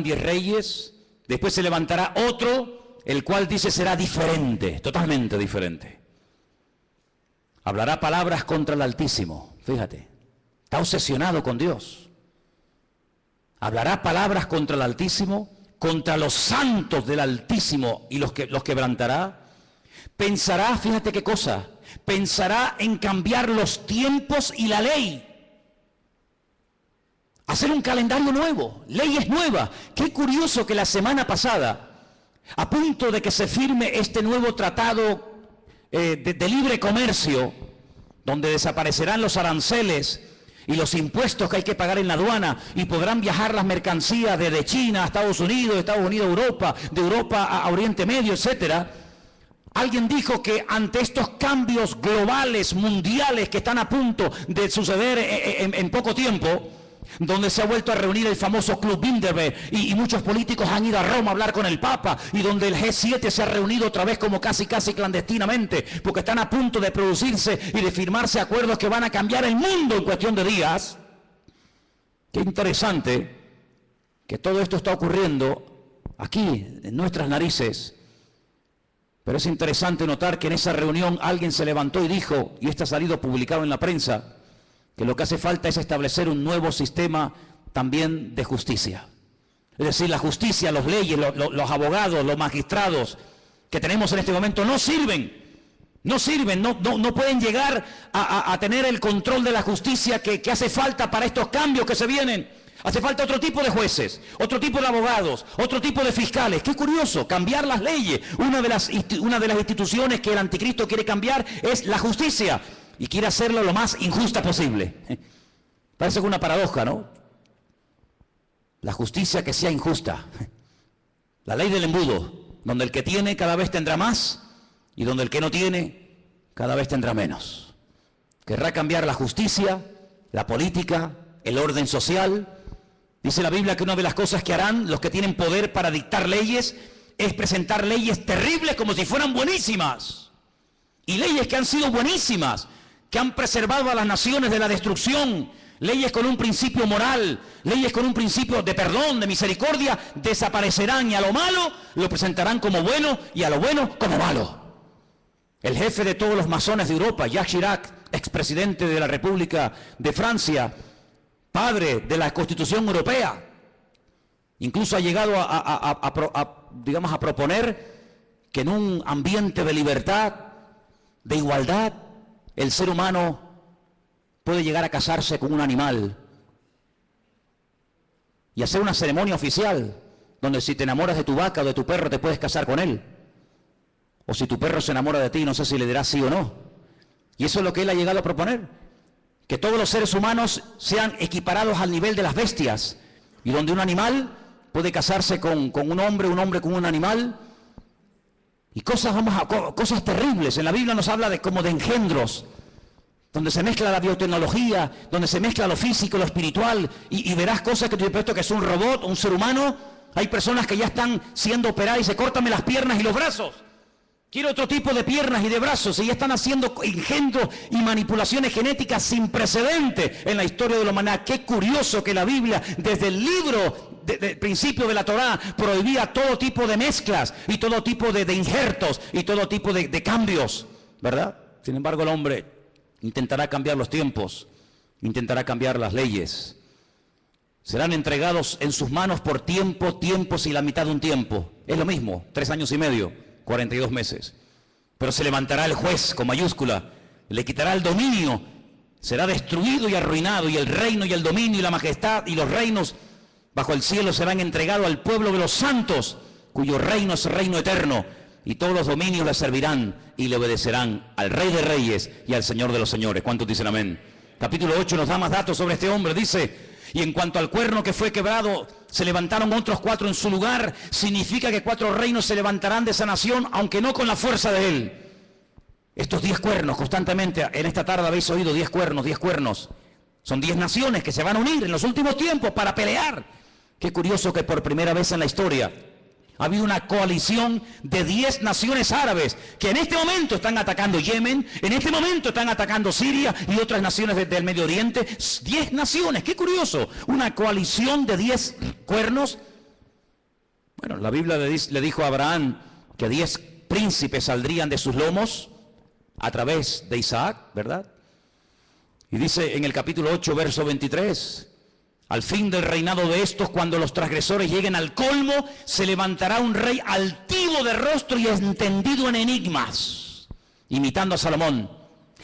10 reyes, después se levantará otro, el cual dice será diferente, totalmente diferente. Hablará palabras contra el Altísimo, fíjate, está obsesionado con Dios. Hablará palabras contra el Altísimo, contra los santos del Altísimo, y los quebrantará. Pensará, fíjate qué cosa, pensará en cambiar los tiempos y la ley. Hacer un calendario nuevo, leyes nuevas. Qué curioso que la semana pasada, a punto de que se firme este nuevo tratado de libre comercio, donde desaparecerán los aranceles y los impuestos que hay que pagar en la aduana, y podrán viajar las mercancías desde China a Estados Unidos, de Estados Unidos a Europa, de Europa a Oriente Medio, etcétera. Alguien dijo que ante estos cambios globales, mundiales, que están a punto de suceder en poco tiempo, donde se ha vuelto a reunir el famoso Club Bilderberg y muchos políticos han ido a Roma a hablar con el Papa, y donde el G7 se ha reunido otra vez como casi clandestinamente, porque están a punto de producirse y de firmarse acuerdos que van a cambiar el mundo en cuestión de días. Qué interesante que todo esto está ocurriendo aquí, en nuestras narices. Pero es interesante notar que en esa reunión alguien se levantó y dijo, y esto ha salido publicado en la prensa, que lo que hace falta es establecer un nuevo sistema también de justicia. Es decir, la justicia, las leyes, los abogados, los magistrados que tenemos en este momento no sirven, no pueden llegar a tener el control de la justicia que hace falta para estos cambios que se vienen. Hace falta otro tipo de jueces, otro tipo de abogados, otro tipo de fiscales. Qué curioso, cambiar las leyes. Una de las instituciones que el anticristo quiere cambiar es la justicia. Y quiere hacerlo lo más injusta posible. Parece que una paradoja, ¿no? La justicia que sea injusta. La ley del embudo, donde el que tiene cada vez tendrá más y donde el que no tiene cada vez tendrá menos. Querrá cambiar la justicia, la política, el orden social. Dice la Biblia que una de las cosas que harán los que tienen poder para dictar leyes es presentar leyes terribles como si fueran buenísimas. Y leyes que han sido buenísimas, que han preservado a las naciones de la destrucción. Leyes con un principio moral, leyes con un principio de perdón, de misericordia, desaparecerán y a lo malo lo presentarán como bueno y a lo bueno como malo. El jefe de todos los masones de Europa, Jacques Chirac, expresidente de la República de Francia, padre de la Constitución Europea, incluso ha llegado a proponer que en un ambiente de libertad, de igualdad, el ser humano puede llegar a casarse con un animal y hacer una ceremonia oficial donde si te enamoras de tu vaca o de tu perro te puedes casar con él. O si tu perro se enamora de ti, no sé si le dirás sí o no. Y eso es lo que él ha llegado a proponer. Que todos los seres humanos sean equiparados al nivel de las bestias. Y donde un animal puede casarse con un hombre con un animal. Y cosas terribles. En la Biblia nos habla como de engendros. Donde se mezcla la biotecnología, donde se mezcla lo físico, lo espiritual. Y verás cosas que te he puesto que es un robot, un ser humano. Hay personas que ya están siendo operadas y se córtame las piernas y los brazos. Quiero otro tipo de piernas y de brazos. Y ya están haciendo engendros y manipulaciones genéticas sin precedente en la historia de la humanidad. Qué curioso que la Biblia, desde el libro del principio de la Torá, prohibía todo tipo de mezclas y todo tipo de injertos y todo tipo de cambios, ¿verdad? Sin embargo, el hombre intentará cambiar los tiempos, intentará cambiar las leyes. Serán entregados en sus manos por tiempos y la mitad de un tiempo. Es lo mismo, 3 años y medio. 42 meses. Pero se levantará el juez con mayúscula, le quitará el dominio, será destruido y arruinado, y el reino y el dominio y la majestad y los reinos bajo el cielo serán entregados al pueblo de los santos, cuyo reino es reino eterno, y todos los dominios le servirán y le obedecerán al Rey de Reyes y al Señor de los Señores. ¿Cuántos dicen amén? Capítulo 8 nos da más datos sobre este hombre. Dice: y en cuanto al cuerno que fue quebrado, se levantaron otros 4 en su lugar. Significa que 4 reinos se levantarán de esa nación, aunque no con la fuerza de él. Estos 10 cuernos, constantemente, en esta tarde habéis oído 10 cuernos, 10 cuernos. Son 10 naciones que se van a unir en los últimos tiempos para pelear. Qué curioso que por primera vez en la historia ha habido una coalición de 10 naciones árabes que en este momento están atacando Yemen, en este momento están atacando Siria y otras naciones del Medio Oriente. 10 naciones, qué curioso. Una coalición de 10 cuernos. Bueno, la Biblia le dijo a Abraham que 10 príncipes saldrían de sus lomos a través de Isaac, ¿verdad? Y dice en el capítulo 8, verso 23... al fin del reinado de estos, cuando los transgresores lleguen al colmo, se levantará un rey altivo de rostro y entendido en enigmas, imitando a Salomón,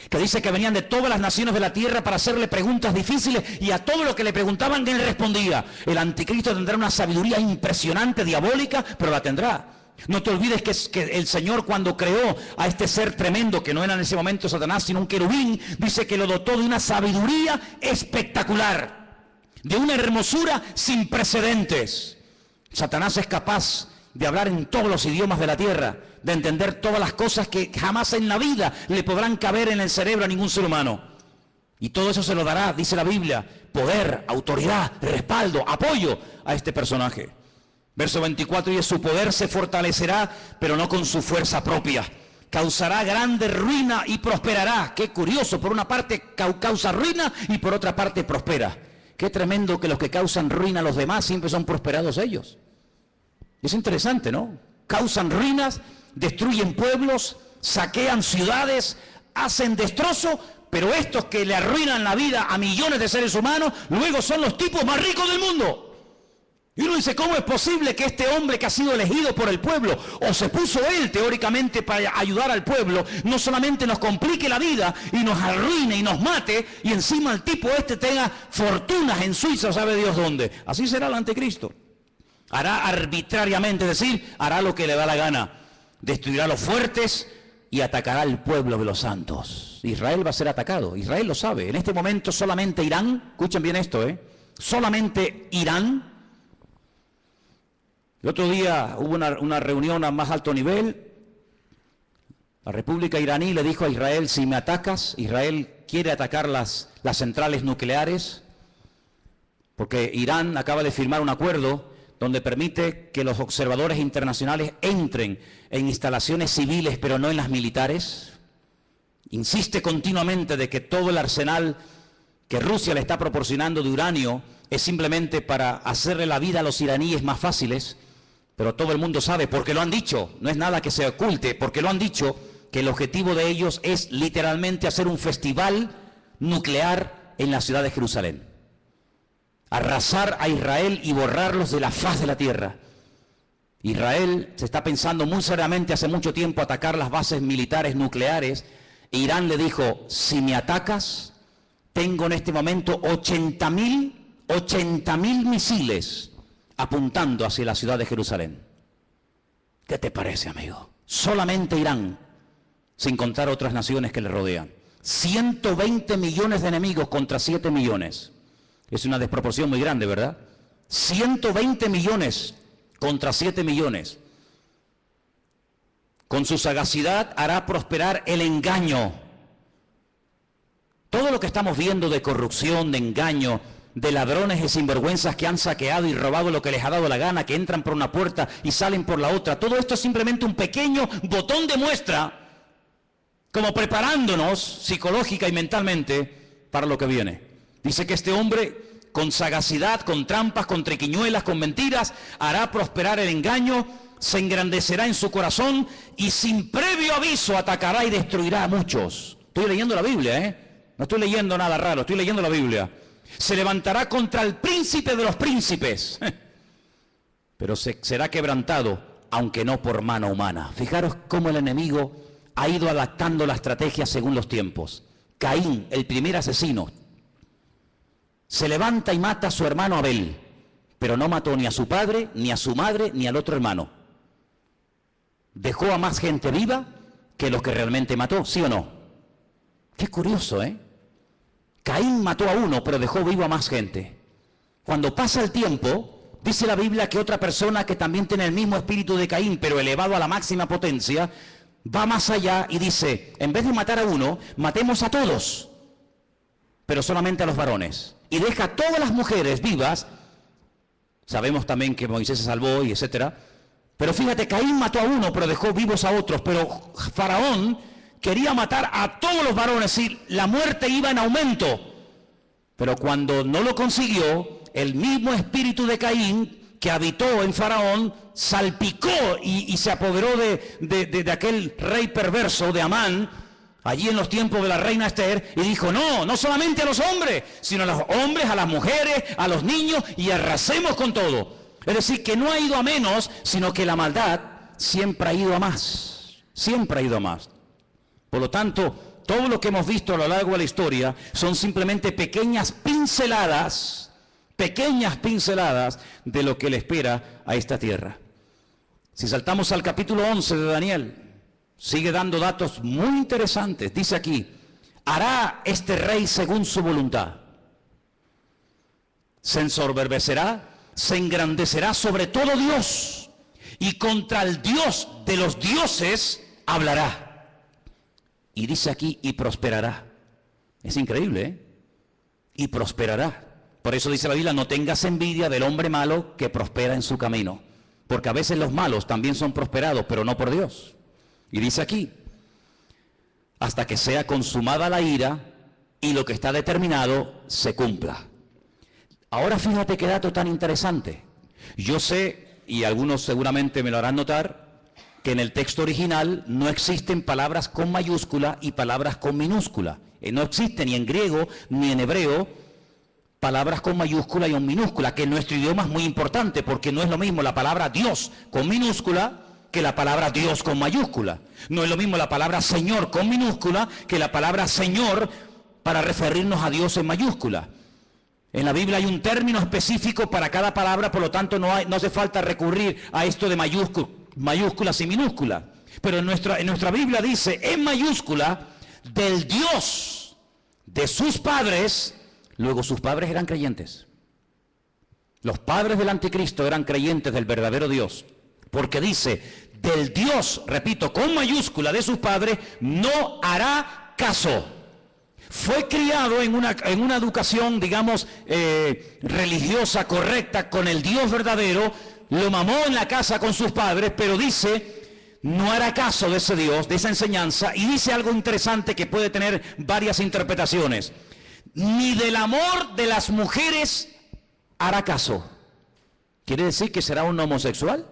que dice que venían de todas las naciones de la tierra para hacerle preguntas difíciles, y a todo lo que le preguntaban él respondía. El anticristo tendrá una sabiduría impresionante, diabólica, pero la tendrá. No te olvides que el Señor, cuando creó a este ser tremendo, que no era en ese momento Satanás, sino un querubín, dice que lo dotó de una sabiduría espectacular, de una hermosura sin precedentes. Satanás es capaz de hablar en todos los idiomas de la tierra, de entender todas las cosas que jamás en la vida le podrán caber en el cerebro a ningún ser humano. Y todo eso se lo dará, dice la Biblia, poder, autoridad, respaldo, apoyo a este personaje. Verso 24, y su poder se fortalecerá, pero no con su fuerza propia. Causará grande ruina y prosperará. Qué curioso, por una parte causa ruina y por otra parte prospera. Qué tremendo que los que causan ruina a los demás siempre son prosperados ellos. Es interesante, ¿no? Causan ruinas, destruyen pueblos, saquean ciudades, hacen destrozo, pero estos que le arruinan la vida a millones de seres humanos, luego son los tipos más ricos del mundo. Y uno dice, ¿cómo es posible que este hombre que ha sido elegido por el pueblo, o se puso él teóricamente para ayudar al pueblo, no solamente nos complique la vida y nos arruine y nos mate, y encima el tipo este tenga fortunas en Suiza, sabe Dios dónde? Así será el anticristo. Hará arbitrariamente, es decir, hará lo que le da la gana. Destruirá a los fuertes y atacará al pueblo de los santos. Israel va a ser atacado, Israel lo sabe. En este momento solamente Irán, escuchen bien esto, solamente Irán. El otro día hubo una reunión a más alto nivel. La República iraní le dijo a Israel, si me atacas, Israel quiere atacar las centrales nucleares, porque Irán acaba de firmar un acuerdo donde permite que los observadores internacionales entren en instalaciones civiles, pero no en las militares. Insiste continuamente de que todo el arsenal que Rusia le está proporcionando de uranio es simplemente para hacerle la vida a los iraníes más fáciles. Pero todo el mundo sabe, porque lo han dicho, no es nada que se oculte, porque lo han dicho, que el objetivo de ellos es literalmente hacer un festival nuclear en la ciudad de Jerusalén. Arrasar a Israel y borrarlos de la faz de la tierra. Israel se está pensando muy seriamente hace mucho tiempo atacar las bases militares nucleares. Irán le dijo, si me atacas, tengo en este momento 80.000 misiles apuntando hacia la ciudad de Jerusalén. ¿Qué te parece, amigo? Solamente Irán, sin contar otras naciones que le rodean. 120 millones de enemigos contra 7 millones. Es una desproporción muy grande, ¿verdad? 120 millones contra 7 millones. Con su sagacidad hará prosperar el engaño. Todo lo que estamos viendo de corrupción, de engaño, de ladrones y sinvergüenzas que han saqueado y robado lo que les ha dado la gana, que entran por una puerta y salen por la otra, todo esto es simplemente un pequeño botón de muestra, como preparándonos psicológica y mentalmente para lo que viene. Dice que este hombre, con sagacidad, con trampas, con triquiñuelas, con mentiras, hará prosperar el engaño, se engrandecerá en su corazón y sin previo aviso atacará y destruirá a muchos. Estoy leyendo la Biblia, no estoy leyendo nada raro, estoy leyendo la Biblia. Se levantará contra el príncipe de los príncipes, pero será quebrantado, aunque no por mano humana. Fijaros cómo el enemigo ha ido adaptando la estrategia según los tiempos. Caín, el primer asesino, se levanta y mata a su hermano Abel, pero no mató ni a su padre, ni a su madre, ni al otro hermano. Dejó a más gente viva que los que realmente mató, ¿sí o no? Qué curioso, Caín mató a uno, pero dejó vivo a más gente. Cuando pasa el tiempo, dice la Biblia que otra persona que también tiene el mismo espíritu de Caín, pero elevado a la máxima potencia, va más allá y dice, en vez de matar a uno, matemos a todos, pero solamente a los varones. Y deja a todas las mujeres vivas. Sabemos también que Moisés se salvó y etcétera. Pero fíjate, Caín mató a uno, pero dejó vivos a otros. Pero Faraón quería matar a todos los varones y la muerte iba en aumento. Pero cuando no lo consiguió, el mismo espíritu de Caín que habitó en Faraón salpicó y se apoderó de aquel rey perverso de Amán, allí en los tiempos de la reina Esther, y dijo, no solamente a los hombres, sino a los hombres, a las mujeres, a los niños, y arrasemos con todo. Es decir, que no ha ido a menos, sino que la maldad siempre ha ido a más, siempre ha ido a más. Por lo tanto, todo lo que hemos visto a lo largo de la historia son simplemente pequeñas pinceladas de lo que le espera a esta tierra. Si saltamos al capítulo 11 de Daniel, sigue dando datos muy interesantes. Dice aquí, hará este rey según su voluntad. Se ensoberbecerá, se engrandecerá sobre todo Dios, y contra el Dios de los dioses hablará. Y dice aquí, y prosperará. Es increíble, Y prosperará. Por eso dice la Biblia, no tengas envidia del hombre malo que prospera en su camino. Porque a veces los malos también son prosperados, pero no por Dios. Y dice aquí, hasta que sea consumada la ira y lo que está determinado se cumpla. Ahora fíjate qué dato tan interesante. Yo sé, y algunos seguramente me lo harán notar, que en el texto original no existen palabras con mayúscula y palabras con minúscula. No existe ni en griego ni en hebreo palabras con mayúscula y con minúscula, que en nuestro idioma es muy importante, porque no es lo mismo la palabra Dios con minúscula que la palabra Dios con mayúscula. No es lo mismo la palabra Señor con minúscula que la palabra Señor para referirnos a Dios en mayúscula. En la Biblia hay un término específico para cada palabra, por lo tanto no hace falta recurrir a esto de mayúsculas y minúsculas. Pero en nuestra Biblia dice en mayúscula, del Dios de sus padres. Luego sus padres eran creyentes. Los padres del anticristo eran creyentes del verdadero Dios. Porque dice, del Dios, repito, con mayúscula de sus padres, no hará caso. Fue criado en una educación, digamos, religiosa, correcta, con el Dios verdadero. Lo mamó en la casa con sus padres, pero dice, no hará caso de ese Dios, de esa enseñanza. Y dice algo interesante que puede tener varias interpretaciones. Ni del amor de las mujeres hará caso. ¿Quiere decir que será un homosexual?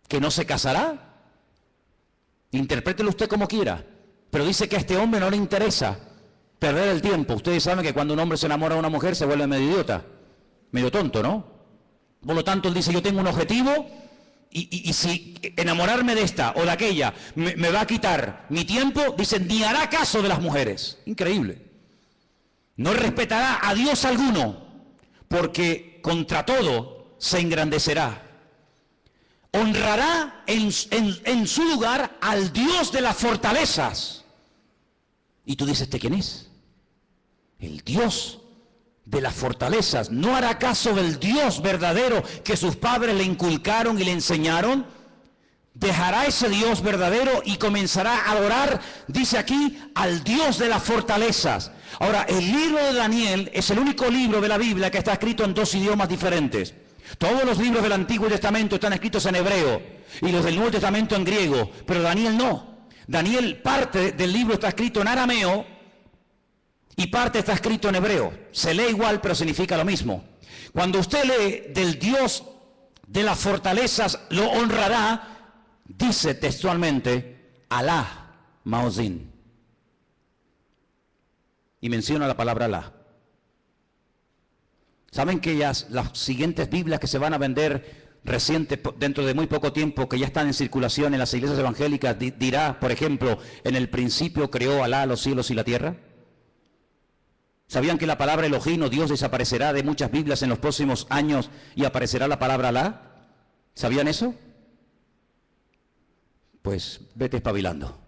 ¿Que no se casará? Interprételo usted como quiera. Pero dice que a este hombre no le interesa perder el tiempo. Ustedes saben que cuando un hombre se enamora de una mujer se vuelve medio idiota, medio tonto, ¿no? Por lo tanto, él dice, yo tengo un objetivo y si enamorarme de esta o de aquella me va a quitar mi tiempo, dice, ni hará caso de las mujeres. Increíble. No respetará a Dios alguno, porque contra todo se engrandecerá. Honrará en su lugar al Dios de las fortalezas. Y tú dices, ¿este quién es? El Dios de las fortalezas. No hará caso del Dios verdadero que sus padres le inculcaron y le enseñaron. Dejará ese Dios verdadero y comenzará a adorar, dice aquí, al Dios de las fortalezas. Ahora, el libro de Daniel es el único libro de la Biblia que está escrito en dos idiomas diferentes. Todos los libros del Antiguo Testamento están escritos en hebreo y los del Nuevo Testamento en griego, pero Daniel no. Daniel, parte del libro está escrito en arameo y parte está escrito en hebreo. Se lee igual, pero significa lo mismo. Cuando usted lee del Dios de las fortalezas lo honrará, dice textualmente, Alá Maozín. Y menciona la palabra Alá. ¿Saben que las siguientes Biblias que se van a vender dentro de muy poco tiempo, que ya están en circulación en las iglesias evangélicas, dirá, por ejemplo, en el principio creó Alá los cielos y la tierra? ¿Sabían que la palabra Elohim o Dios desaparecerá de muchas Biblias en los próximos años y aparecerá la palabra Alá? ¿Sabían eso? Pues vete espabilando.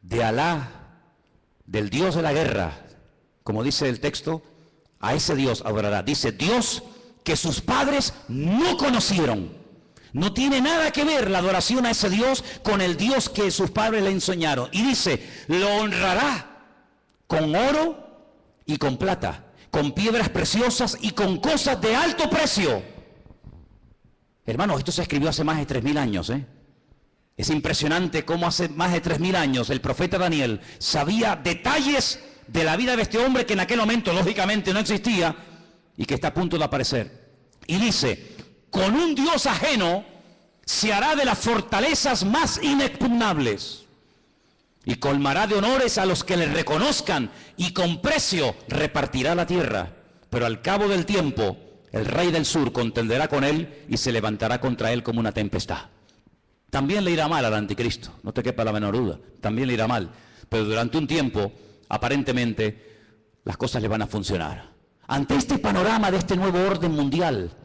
De Alá, del Dios de la guerra, como dice el texto, a ese Dios adorará. Dice, Dios que sus padres no conocieron. No tiene nada que ver la adoración a ese Dios con el Dios que sus padres le enseñaron. Y dice, lo honrará con oro y con plata, con piedras preciosas y con cosas de alto precio. Hermanos, esto se escribió hace más de 3000 años, ¿eh? Es impresionante cómo hace más de 3000 años el profeta Daniel sabía detalles de la vida de este hombre que en aquel momento lógicamente no existía y que está a punto de aparecer. Y dice, con un Dios ajeno se hará de las fortalezas más inexpugnables y colmará de honores a los que le reconozcan y con precio repartirá la tierra. Pero al cabo del tiempo el rey del sur contenderá con él y se levantará contra él como una tempestad. También le irá mal al anticristo, no te quepa la menor duda, también le irá mal, pero durante un tiempo aparentemente las cosas le van a funcionar. Ante este panorama de este nuevo orden mundial,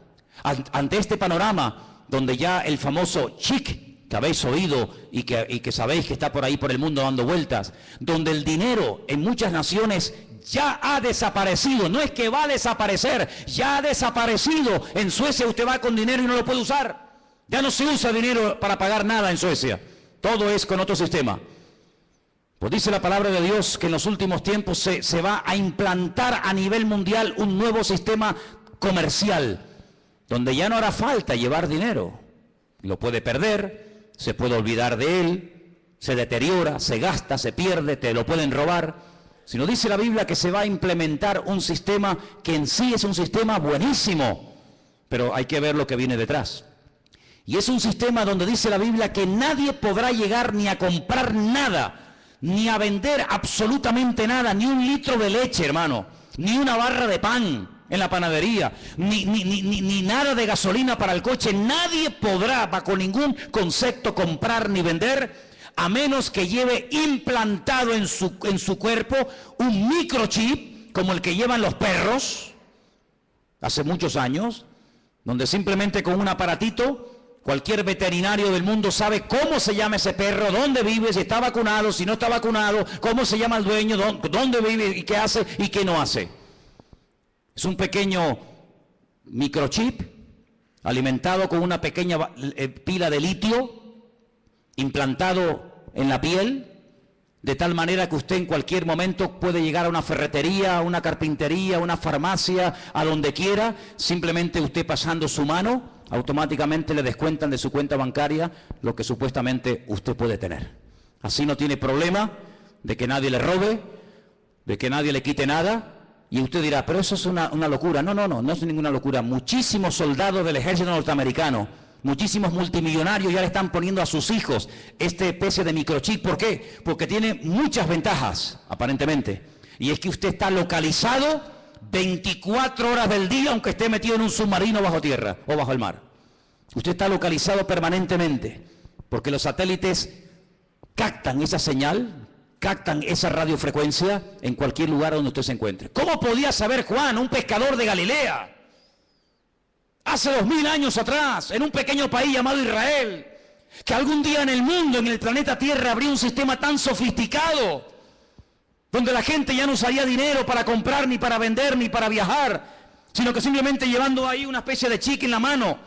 ante este panorama donde ya el famoso chic que habéis oído y que sabéis que está por ahí por el mundo dando vueltas, donde el dinero en muchas naciones ya ha desaparecido, no es que va a desaparecer, ya ha desaparecido. En Suecia usted va con dinero y no lo puede usar, ya no se usa dinero para pagar nada en Suecia, todo es con otro sistema. Pues dice la palabra de Dios que en los últimos tiempos se va a implantar a nivel mundial un nuevo sistema comercial, donde ya no hará falta llevar dinero. Lo puede perder, se puede olvidar de él, se deteriora, se gasta, se pierde, te lo pueden robar. Sino dice la Biblia que se va a implementar un sistema que en sí es un sistema buenísimo, pero hay que ver lo que viene detrás. Y es un sistema donde dice la Biblia que nadie podrá llegar ni a comprar nada, ni a vender absolutamente nada, ni un litro de leche, hermano, ni una barra de pan en la panadería, ni nada de gasolina para el coche. Nadie podrá bajo ningún concepto comprar ni vender a menos que lleve implantado en su cuerpo un microchip como el que llevan los perros hace muchos años, donde simplemente con un aparatito cualquier veterinario del mundo sabe cómo se llama ese perro, dónde vive, si está vacunado, si no está vacunado, cómo se llama el dueño, dónde vive y qué hace y qué no hace. Es un pequeño microchip alimentado con una pequeña pila de litio implantado en la piel, de tal manera que usted en cualquier momento puede llegar a una ferretería, a una carpintería, a una farmacia, a donde quiera, simplemente usted pasando su mano, automáticamente le descuentan de su cuenta bancaria lo que supuestamente usted puede tener. Así no tiene problema de que nadie le robe, de que nadie le quite nada. Y usted dirá, pero eso es una locura. No es ninguna locura. Muchísimos soldados del ejército norteamericano, muchísimos multimillonarios ya le están poniendo a sus hijos esta especie de microchip. ¿Por qué? Porque tiene muchas ventajas, aparentemente. Y es que usted está localizado 24 horas del día, aunque esté metido en un submarino bajo tierra o bajo el mar. Usted está localizado permanentemente, porque los satélites captan esa señal, captan esa radiofrecuencia en cualquier lugar donde usted se encuentre. ¿Cómo podía saber Juan, un pescador de Galilea, hace 2000 años atrás, en un pequeño país llamado Israel, que algún día en el mundo, en el planeta Tierra, habría un sistema tan sofisticado, donde la gente ya no usaría dinero para comprar, ni para vender, ni para viajar, sino que simplemente llevando ahí una especie de chip en la mano,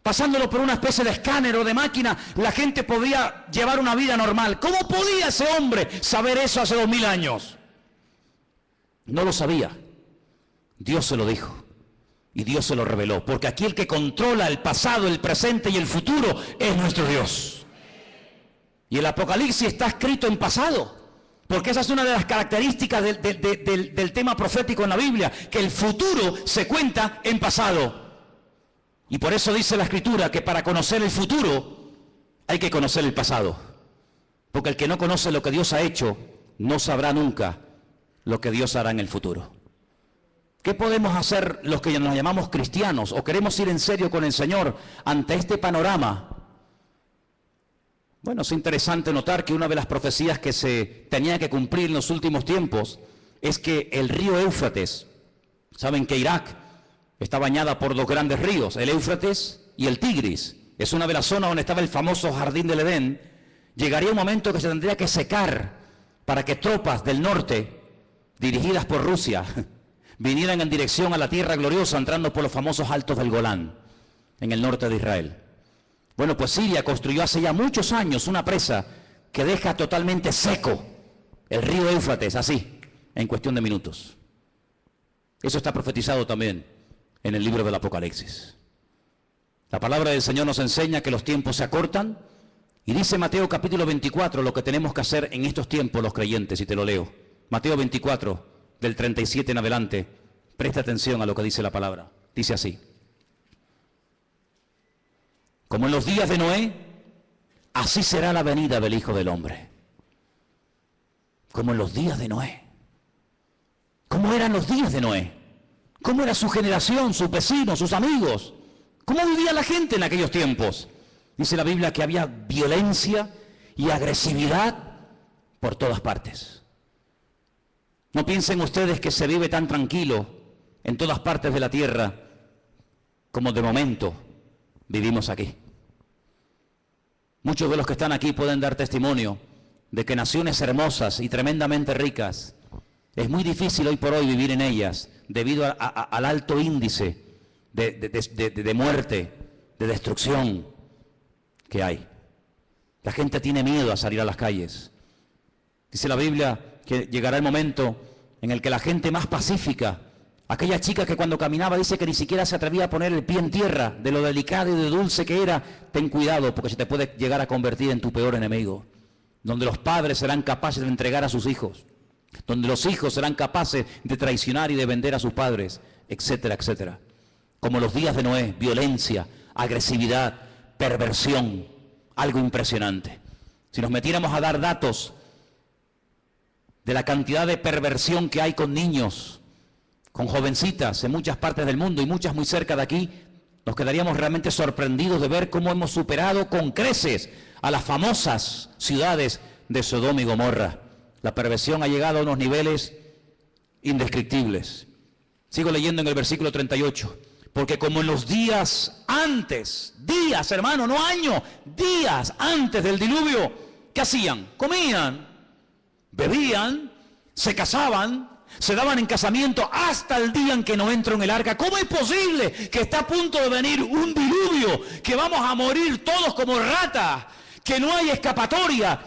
pasándolo por una especie de escáner o de máquina, la gente podía llevar una vida normal? ¿Cómo podía ese hombre saber eso hace 2000 años? No lo sabía. Dios se lo dijo. Y Dios se lo reveló. Porque aquí el que controla el pasado, el presente y el futuro es nuestro Dios. Y el Apocalipsis está escrito en pasado. Porque esa es una de las características del tema profético en la Biblia. Que el futuro se cuenta en pasado. Y por eso dice la Escritura que para conocer el futuro hay que conocer el pasado. Porque el que no conoce lo que Dios ha hecho, no sabrá nunca lo que Dios hará en el futuro. ¿Qué podemos hacer los que nos llamamos cristianos o queremos ir en serio con el Señor ante este panorama? Bueno, es interesante notar que una de las profecías que se tenía que cumplir en los últimos tiempos es que el río Éufrates, saben que Irak está bañada por dos grandes ríos, el Éufrates y el Tigris. Es una de las zonas donde estaba el famoso jardín del Edén. Llegaría un momento que se tendría que secar para que tropas del norte, dirigidas por Rusia, vinieran en dirección a la tierra gloriosa, entrando por los famosos altos del Golán, en el norte de Israel. Bueno, pues Siria construyó hace ya muchos años una presa que deja totalmente seco el río Éufrates, así, en cuestión de minutos. Eso está profetizado también en el libro del Apocalipsis. La palabra del Señor nos enseña que los tiempos se acortan, y dice Mateo capítulo 24 lo que tenemos que hacer en estos tiempos los creyentes, y te lo leo. Mateo 24, del 37 en adelante, presta atención a lo que dice la palabra. Dice así: como en los días de Noé, así será la venida del Hijo del Hombre. Como en los días de Noé. ¿Cómo eran los días de Noé? ¿Cómo era su generación, sus vecinos, sus amigos? ¿Cómo vivía la gente en aquellos tiempos? Dice la Biblia que había violencia y agresividad por todas partes. No piensen ustedes que se vive tan tranquilo en todas partes de la tierra como de momento vivimos aquí. Muchos de los que están aquí pueden dar testimonio de que naciones hermosas y tremendamente ricas, es muy difícil hoy por hoy vivir en ellas debido al alto índice de muerte, de destrucción que hay. La gente tiene miedo a salir a las calles. Dice la Biblia que llegará el momento en el que la gente más pacífica, aquella chica que cuando caminaba dice que ni siquiera se atrevía a poner el pie en tierra, de lo delicado y de dulce que era, ten cuidado porque se te puede llegar a convertir en tu peor enemigo. Donde los padres serán capaces de entregar a sus hijos, donde los hijos serán capaces de traicionar y de vender a sus padres, etcétera, etcétera. Como los días de Noé, violencia, agresividad, perversión, algo impresionante. Si nos metiéramos a dar datos de la cantidad de perversión que hay con niños, con jovencitas en muchas partes del mundo y muchas muy cerca de aquí, nos quedaríamos realmente sorprendidos de ver cómo hemos superado con creces a las famosas ciudades de Sodoma y Gomorra. La perversión ha llegado a unos niveles indescriptibles. Sigo leyendo en el versículo 38. Porque como en los días antes, días hermano, no años, días antes del diluvio, ¿qué hacían? Comían, bebían, se casaban, se daban en casamiento hasta el día en que no entró en el arca. ¿Cómo es posible que está a punto de venir un diluvio, que vamos a morir todos como ratas, que no hay escapatoria?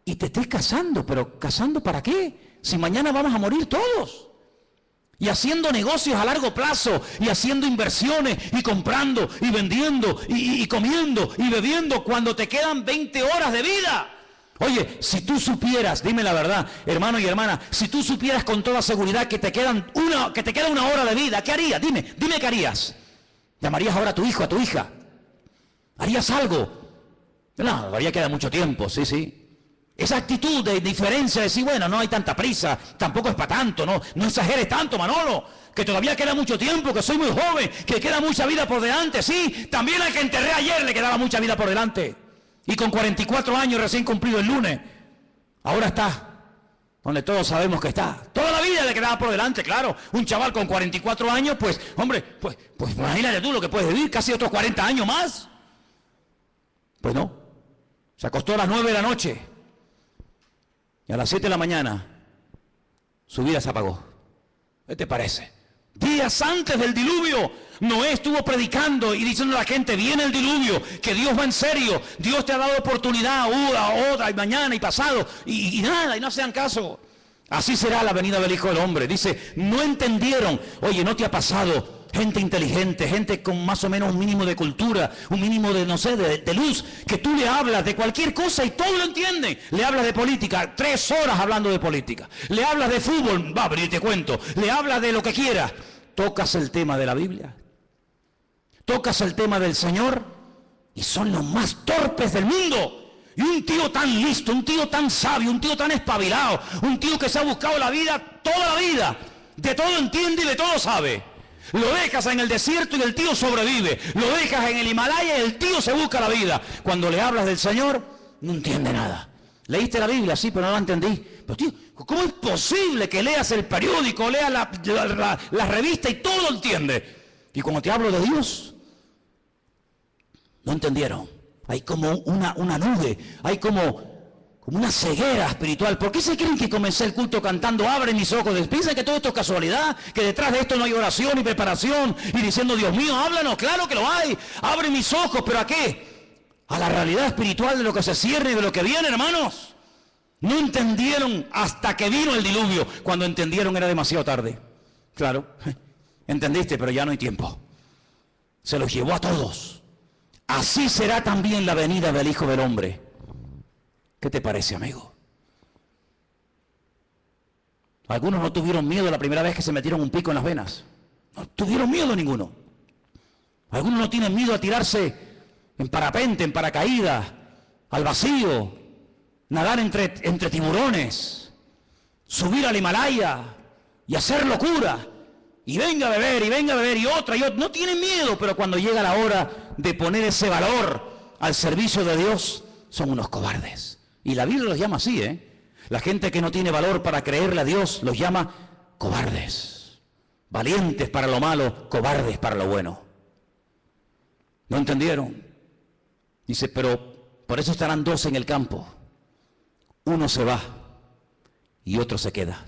Y te estés casando, pero ¿casando para qué? Si mañana vamos a morir todos. Y haciendo negocios a largo plazo, y haciendo inversiones, y comprando, y vendiendo, y comiendo, y bebiendo, cuando te quedan 20 horas de vida. Oye, si tú supieras, dime la verdad, hermano y hermana, si tú supieras con toda seguridad que te queda una hora de vida, ¿qué harías? Dime qué harías. ¿Llamarías ahora a tu hijo, a tu hija? ¿Harías algo? No, todavía queda mucho tiempo, sí. Esa actitud de indiferencia, de decir, bueno, no hay tanta prisa, tampoco es para tanto, no exageres tanto, Manolo, que todavía queda mucho tiempo, que soy muy joven, que queda mucha vida por delante. Sí, también al que enterré ayer le quedaba mucha vida por delante. Y con 44 años recién cumplido el lunes, ahora está donde todos sabemos que está. Toda la vida le quedaba por delante, claro. Un chaval con 44 años, pues, hombre, pues imagínate tú lo que puedes vivir, casi otros 40 años más. Pues no, se acostó a las 9 de la noche. Y a las 7 de la mañana, su vida se apagó. ¿Qué te parece? Días antes del diluvio, Noé estuvo predicando y diciendo a la gente, viene el diluvio, que Dios va en serio, Dios te ha dado oportunidad, otra, y mañana, y pasado, y nada, y no hacían caso. Así será la venida del Hijo del Hombre. Dice, no entendieron. Oye, ¿no te ha pasado? Gente inteligente, gente con más o menos un mínimo de cultura, un mínimo de, no sé, de luz, que tú le hablas de cualquier cosa y todo lo entienden. Le hablas de política, 3 horas hablando de política. Le hablas de fútbol, va a abrir, te cuento. Le hablas de lo que quieras. Tocas el tema de la Biblia, tocas el tema del Señor y son los más torpes del mundo. Y un tío tan listo, un tío tan sabio, un tío tan espabilado, un tío que se ha buscado la vida, toda la vida, de todo entiende y de todo sabe. Lo dejas en el desierto y el tío sobrevive. Lo dejas en el Himalaya y el tío se busca la vida. Cuando le hablas del Señor, no entiende nada. ¿Leíste la Biblia? Sí, pero no la entendí. Pero tío, ¿cómo es posible que leas el periódico, leas la revista y todo lo entiende? Y cuando te hablo de Dios, no entendieron. Hay como una nube, hay como una ceguera espiritual. ¿Por qué se creen que comencé el culto cantando abre mis ojos? ¿Piensan que todo esto es casualidad? ¿Que detrás de esto no hay oración y preparación? Y diciendo, Dios mío, háblanos. Claro que lo hay. Abre mis ojos, ¿pero a qué? A la realidad espiritual de lo que se cierne y de lo que viene, hermanos. No entendieron hasta que vino el diluvio. Cuando entendieron era demasiado tarde. Claro, entendiste, pero ya no hay tiempo. Se los llevó a todos. Así será también la venida del Hijo del Hombre. ¿Qué te parece, amigo? Algunos no tuvieron miedo la primera vez que se metieron un pico en las venas. No tuvieron miedo ninguno. Algunos no tienen miedo a tirarse en parapente, en paracaídas, al vacío, nadar entre tiburones, subir al Himalaya y hacer locura. Y venga a beber, y otra. No tienen miedo, pero cuando llega la hora de poner ese valor al servicio de Dios, son unos cobardes. Y la Biblia los llama así, La gente que no tiene valor para creerle a Dios los llama cobardes. Valientes para lo malo, cobardes para lo bueno. ¿No entendieron? Dice, pero por eso estarán 2 en el campo. Uno se va y otro se queda.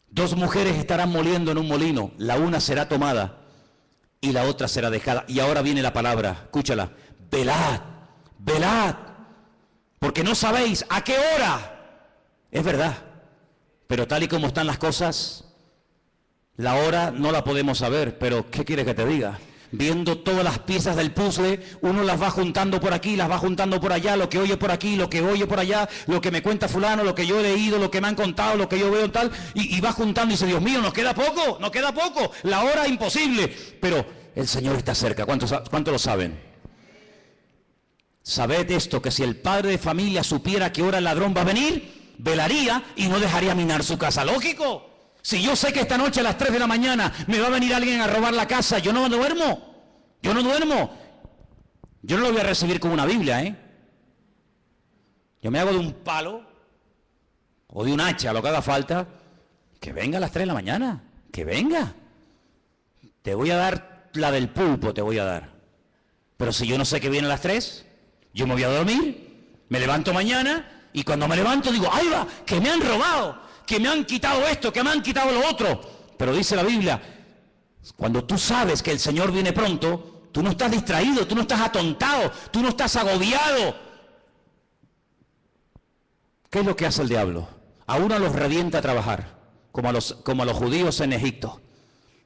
2 mujeres estarán moliendo en un molino. La una será tomada y la otra será dejada. Y ahora viene la palabra, escúchala. Velad, velad. Porque no sabéis a qué hora. Es verdad. Pero tal y como están las cosas, la hora no la podemos saber. Pero ¿qué quieres que te diga? Viendo todas las piezas del puzzle, uno las va juntando por aquí, las va juntando por allá, lo que oye por aquí, lo que oye por allá, lo que me cuenta fulano, lo que yo he leído, lo que me han contado, lo que yo veo tal, y va juntando y dice, Dios mío, nos queda poco, la hora imposible. Pero el Señor está cerca. ¿Cuántos lo saben? Sabed esto, que si el padre de familia supiera que hora el ladrón va a venir, velaría y no dejaría minar su casa. Lógico. Si yo sé que esta noche a las 3 de la mañana me va a venir alguien a robar la casa, yo no duermo. Yo no duermo. Yo no lo voy a recibir con una Biblia, ¿eh? Yo me hago de un palo o de un hacha, lo que haga falta, que venga a las 3 de la mañana, que venga. Te voy a dar la del pulpo, te voy a dar. Pero si yo no sé que viene a las 3, yo me voy a dormir, me levanto mañana y cuando me levanto digo, ¡ay va! Que me han robado, que me han quitado esto, que me han quitado lo otro. Pero dice la Biblia, cuando tú sabes que el Señor viene pronto, tú no estás distraído, tú no estás atontado, tú no estás agobiado. ¿Qué es lo que hace el diablo? A uno los revienta a trabajar, como a los judíos en Egipto.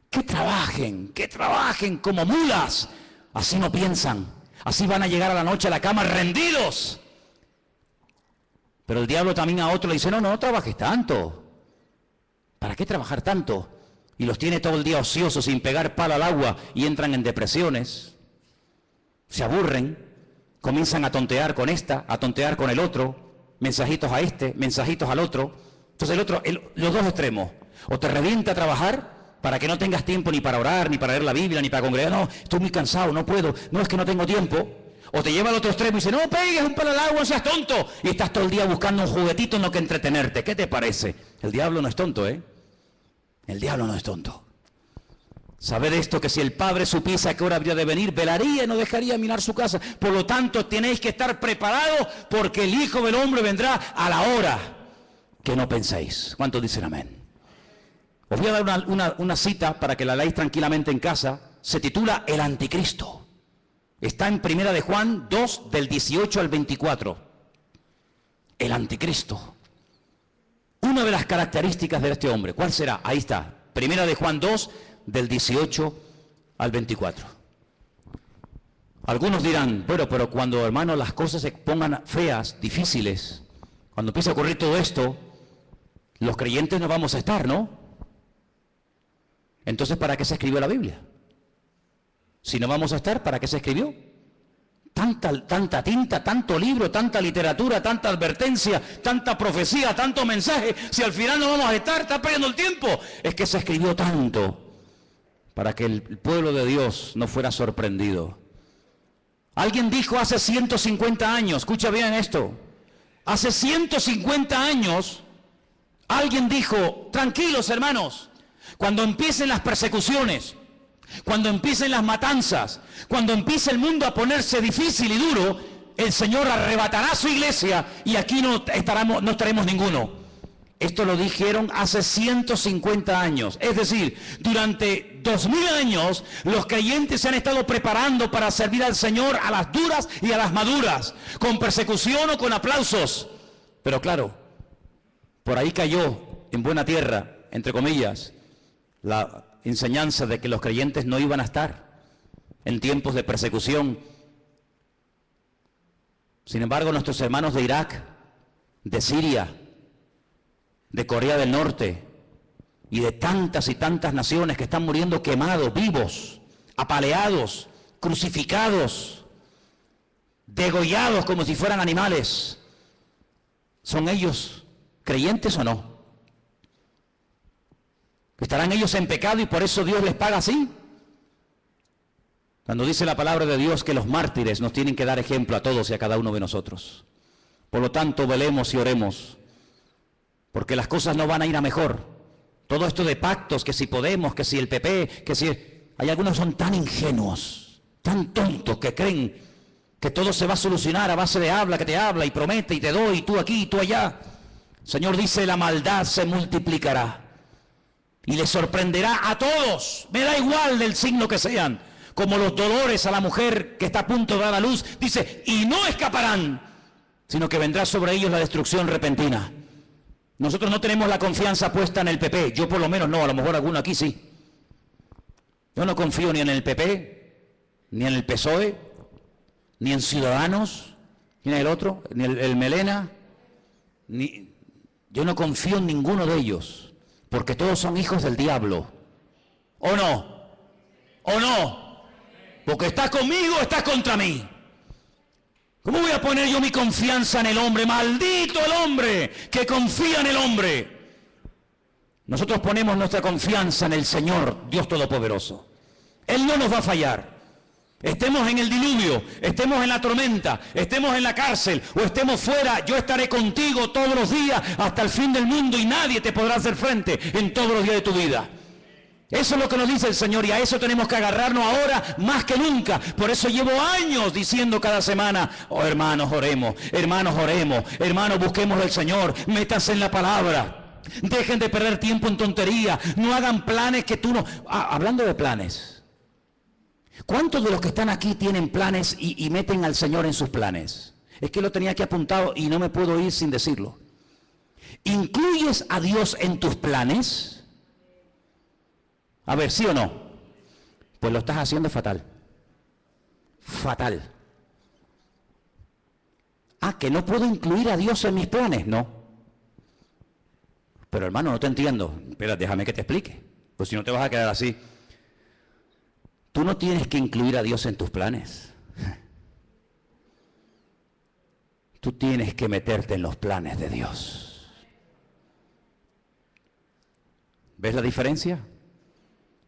Que trabajen como mulas. Así no piensan, así van a llegar a la noche a la cama rendidos. Pero el diablo también a otro le dice, no trabajes tanto. ¿Para qué trabajar tanto? Y los tiene todo el día ociosos, sin pegar palo al agua, y entran en depresiones. Se aburren, comienzan a tontear con esta, a tontear con el otro, mensajitos a este, mensajitos al otro. Entonces los dos extremos, o te revienta a trabajar, para que no tengas tiempo ni para orar, ni para leer la Biblia, ni para congregar. No, estoy muy cansado, no puedo. No, es que no tengo tiempo. O te lleva al otro extremo y dice, no pegues un palo al agua, no seas tonto. Y estás todo el día buscando un juguetito en lo que entretenerte. ¿Qué te parece? El diablo no es tonto, ¿eh? El diablo no es tonto. Saber esto, que si el padre supiese a qué hora habría de venir, velaría y no dejaría mirar su casa. Por lo tanto, tenéis que estar preparados porque el Hijo del Hombre vendrá a la hora que no penséis. ¿Cuántos dicen amén? Os voy a dar una cita para que la leáis tranquilamente en casa. Se titula El Anticristo. Está en Primera de Juan 2, del 18 al 24. El Anticristo. Una de las características de este hombre, ¿cuál será? Ahí está. Primera de Juan 2, del 18 al 24. Algunos dirán, bueno, pero cuando, hermanos, las cosas se pongan feas, difíciles, cuando empiece a ocurrir todo esto, los creyentes no vamos a estar, ¿no? Entonces, ¿para qué se escribió la Biblia? Si no vamos a estar, ¿para qué se escribió? Tanta tinta, tanto libro, tanta literatura, tanta advertencia, tanta profecía, tanto mensaje. Si al final no vamos a estar, está perdiendo el tiempo. Es que se escribió tanto para que el pueblo de Dios no fuera sorprendido. Alguien dijo hace 150 años, escucha bien esto, hace 150 años, alguien dijo, tranquilos hermanos, cuando empiecen las persecuciones, cuando empiecen las matanzas, cuando empiece el mundo a ponerse difícil y duro, el Señor arrebatará su iglesia y aquí no estaremos ninguno. Esto lo dijeron hace 150 años. Es decir, durante 2000 años los creyentes se han estado preparando para servir al Señor a las duras y a las maduras, con persecución o con aplausos. Pero claro, por ahí cayó en buena tierra, entre comillas, la enseñanza de que los creyentes no iban a estar en tiempos de persecución. Sin embargo, nuestros hermanos de Irak, de Siria, de Corea del Norte y de tantas y tantas naciones que están muriendo quemados, vivos, apaleados, crucificados, degollados como si fueran animales, ¿son ellos creyentes o no? ¿Estarán ellos en pecado y por eso Dios les paga así? Cuando dice la palabra de Dios que los mártires nos tienen que dar ejemplo a todos y a cada uno de nosotros. Por lo tanto, velemos y oremos, porque las cosas no van a ir a mejor. Todo esto de pactos, que si Podemos, que si el PP, que si... Hay algunos que son tan ingenuos, tan tontos, que creen que todo se va a solucionar a base de habla, que te habla y promete y te doy, y tú aquí y tú allá. El Señor dice, la maldad se multiplicará y les sorprenderá a todos, me da igual del signo que sean, como los dolores a la mujer que está a punto de dar a luz, dice, y no escaparán, sino que vendrá sobre ellos la destrucción repentina. Nosotros no tenemos la confianza puesta en el PP, yo por lo menos no, a lo mejor alguno aquí sí. Yo no confío ni en el PP, ni en el PSOE, ni en Ciudadanos, ni en el otro, ni el Melena, yo no confío en ninguno de ellos. Porque todos son hijos del diablo. ¿O no? ¿O no? Porque estás conmigo o estás contra mí. ¿Cómo voy a poner yo mi confianza en el hombre? Maldito el hombre que confía en el hombre. Nosotros ponemos nuestra confianza en el Señor, Dios Todopoderoso. Él no nos va a fallar. Estemos en el diluvio, estemos en la tormenta, estemos en la cárcel o estemos fuera, yo estaré contigo todos los días hasta el fin del mundo y nadie te podrá hacer frente en todos los días de tu vida. Eso es lo que nos dice el Señor y a eso tenemos que agarrarnos ahora más que nunca. Por eso llevo años diciendo cada semana, oh hermanos oremos, hermanos busquemos al Señor, métanse en la palabra, dejen de perder tiempo en tontería, no hagan planes que tú no... hablando de planes, ¿cuántos de los que están aquí tienen planes y meten al Señor en sus planes? Es que lo tenía aquí apuntado y no me puedo ir sin decirlo. ¿Incluyes a Dios en tus planes? A ver, ¿sí o no? Pues lo estás haciendo fatal. Fatal. ¿Que no puedo incluir a Dios en mis planes? No. Pero hermano, no te entiendo. Espera, déjame que te explique. Pues si no te vas a quedar así. Tú no tienes que incluir a Dios en tus planes. Tú tienes que meterte en los planes de Dios. ¿Ves la diferencia?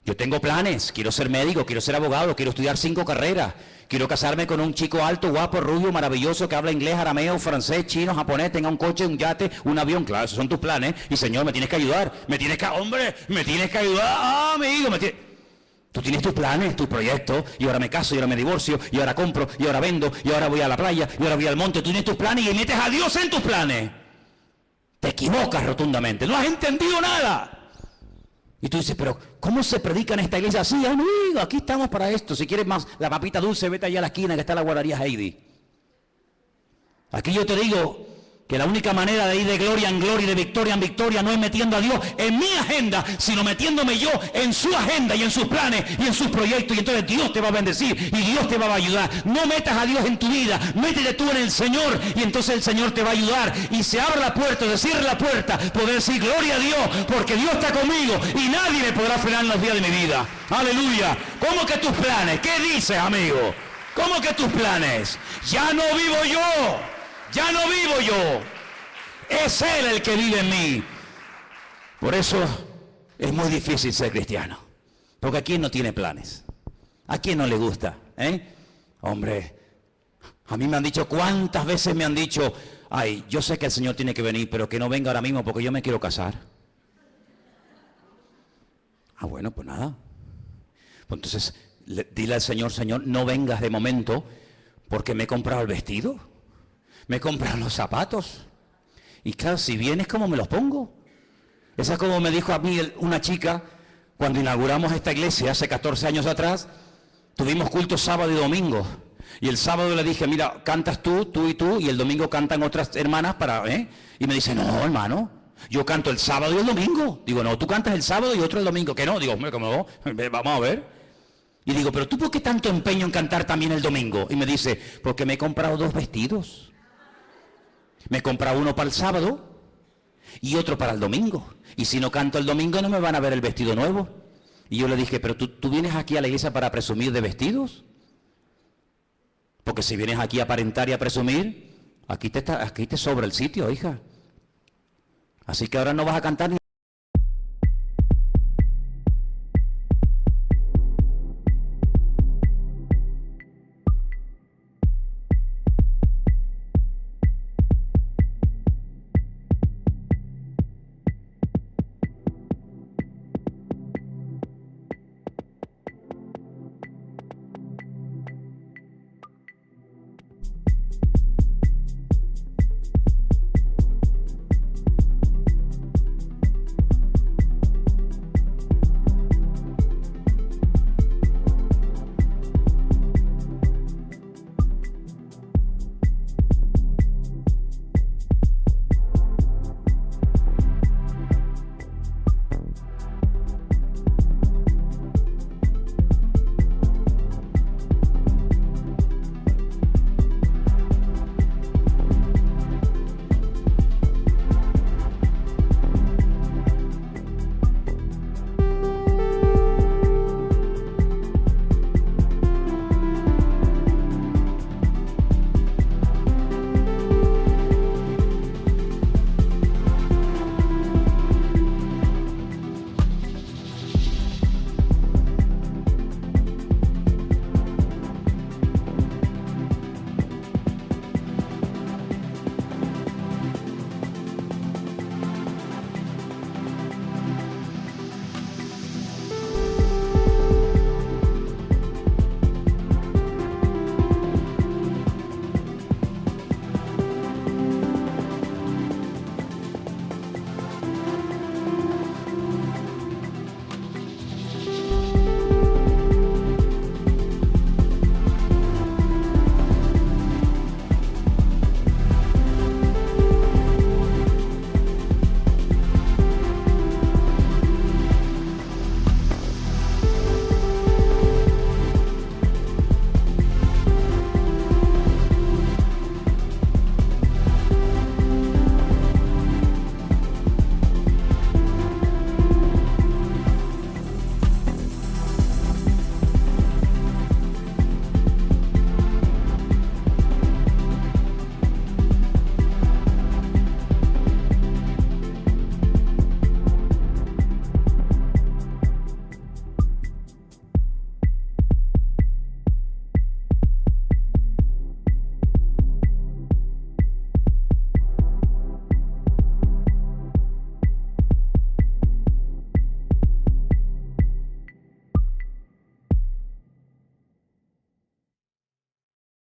Yo tengo planes, quiero ser médico, quiero ser abogado, quiero estudiar 5 carreras, quiero casarme con un chico alto, guapo, rubio, maravilloso, que habla inglés, arameo, francés, chino, japonés, tenga un coche, un yate, un avión. Claro, esos son tus planes. Y Señor, me tienes que ayudar, me tienes que ayudar, amigo, Tú tienes tus planes, tus proyectos, y ahora me caso, y ahora me divorcio, y ahora compro, y ahora vendo, y ahora voy a la playa, y ahora voy al monte. Tú tienes tus planes y metes a Dios en tus planes. Te equivocas rotundamente, no has entendido nada. Y tú dices, pero ¿cómo se predica en esta iglesia? Sí, amigo, aquí estamos para esto. Si quieres más la papita dulce, vete allá a la esquina que está la guardería Heidi. Aquí yo te digo que la única manera de ir de gloria en gloria y de victoria en victoria no es metiendo a Dios en mi agenda, sino metiéndome yo en su agenda y en sus planes y en sus proyectos. Y entonces Dios te va a bendecir y Dios te va a ayudar. No metas a Dios en tu vida, métete tú en el Señor y entonces el Señor te va a ayudar. Y se abre la puerta, se cierra la puerta, poder decir gloria a Dios, porque Dios está conmigo y nadie me podrá frenar en los días de mi vida. Aleluya. ¿Cómo que tus planes? ¿Qué dices, amigo? ¿Cómo que tus planes? Ya no vivo yo. Ya no vivo yo, es Él el que vive en mí. Por eso es muy difícil ser cristiano, porque ¿a quién no tiene planes? ¿A quién no le gusta? Hombre, a mí me han dicho, ¿cuántas veces me han dicho, ay, yo sé que el Señor tiene que venir, pero que no venga ahora mismo porque yo me quiero casar? Bueno, pues nada. Pues entonces, dile al Señor, Señor, no vengas de momento porque me he comprado el vestido. Me he comprado los zapatos. Y claro, si vienes, ¿cómo me los pongo? Esa es como me dijo a mí una chica cuando inauguramos esta iglesia hace 14 años atrás. Tuvimos cultos sábado y domingo. Y el sábado le dije, mira, cantas tú y tú, y el domingo cantan otras hermanas Y me dice, no, hermano, yo canto el sábado y el domingo. Digo, no, tú cantas el sábado y otro el domingo. Que no, digo, hombre, ¿cómo no? Vamos a ver. Y digo, pero ¿tú por qué tanto empeño en cantar también el domingo? Y me dice, porque me he comprado 2 vestidos. Me he comprado uno para el sábado y otro para el domingo. Y si no canto el domingo no me van a ver el vestido nuevo. Y yo le dije, pero ¿tú vienes aquí a la iglesia para presumir de vestidos? Porque si vienes aquí a aparentar y a presumir, aquí te sobra el sitio, hija. Así que ahora no vas a cantar ni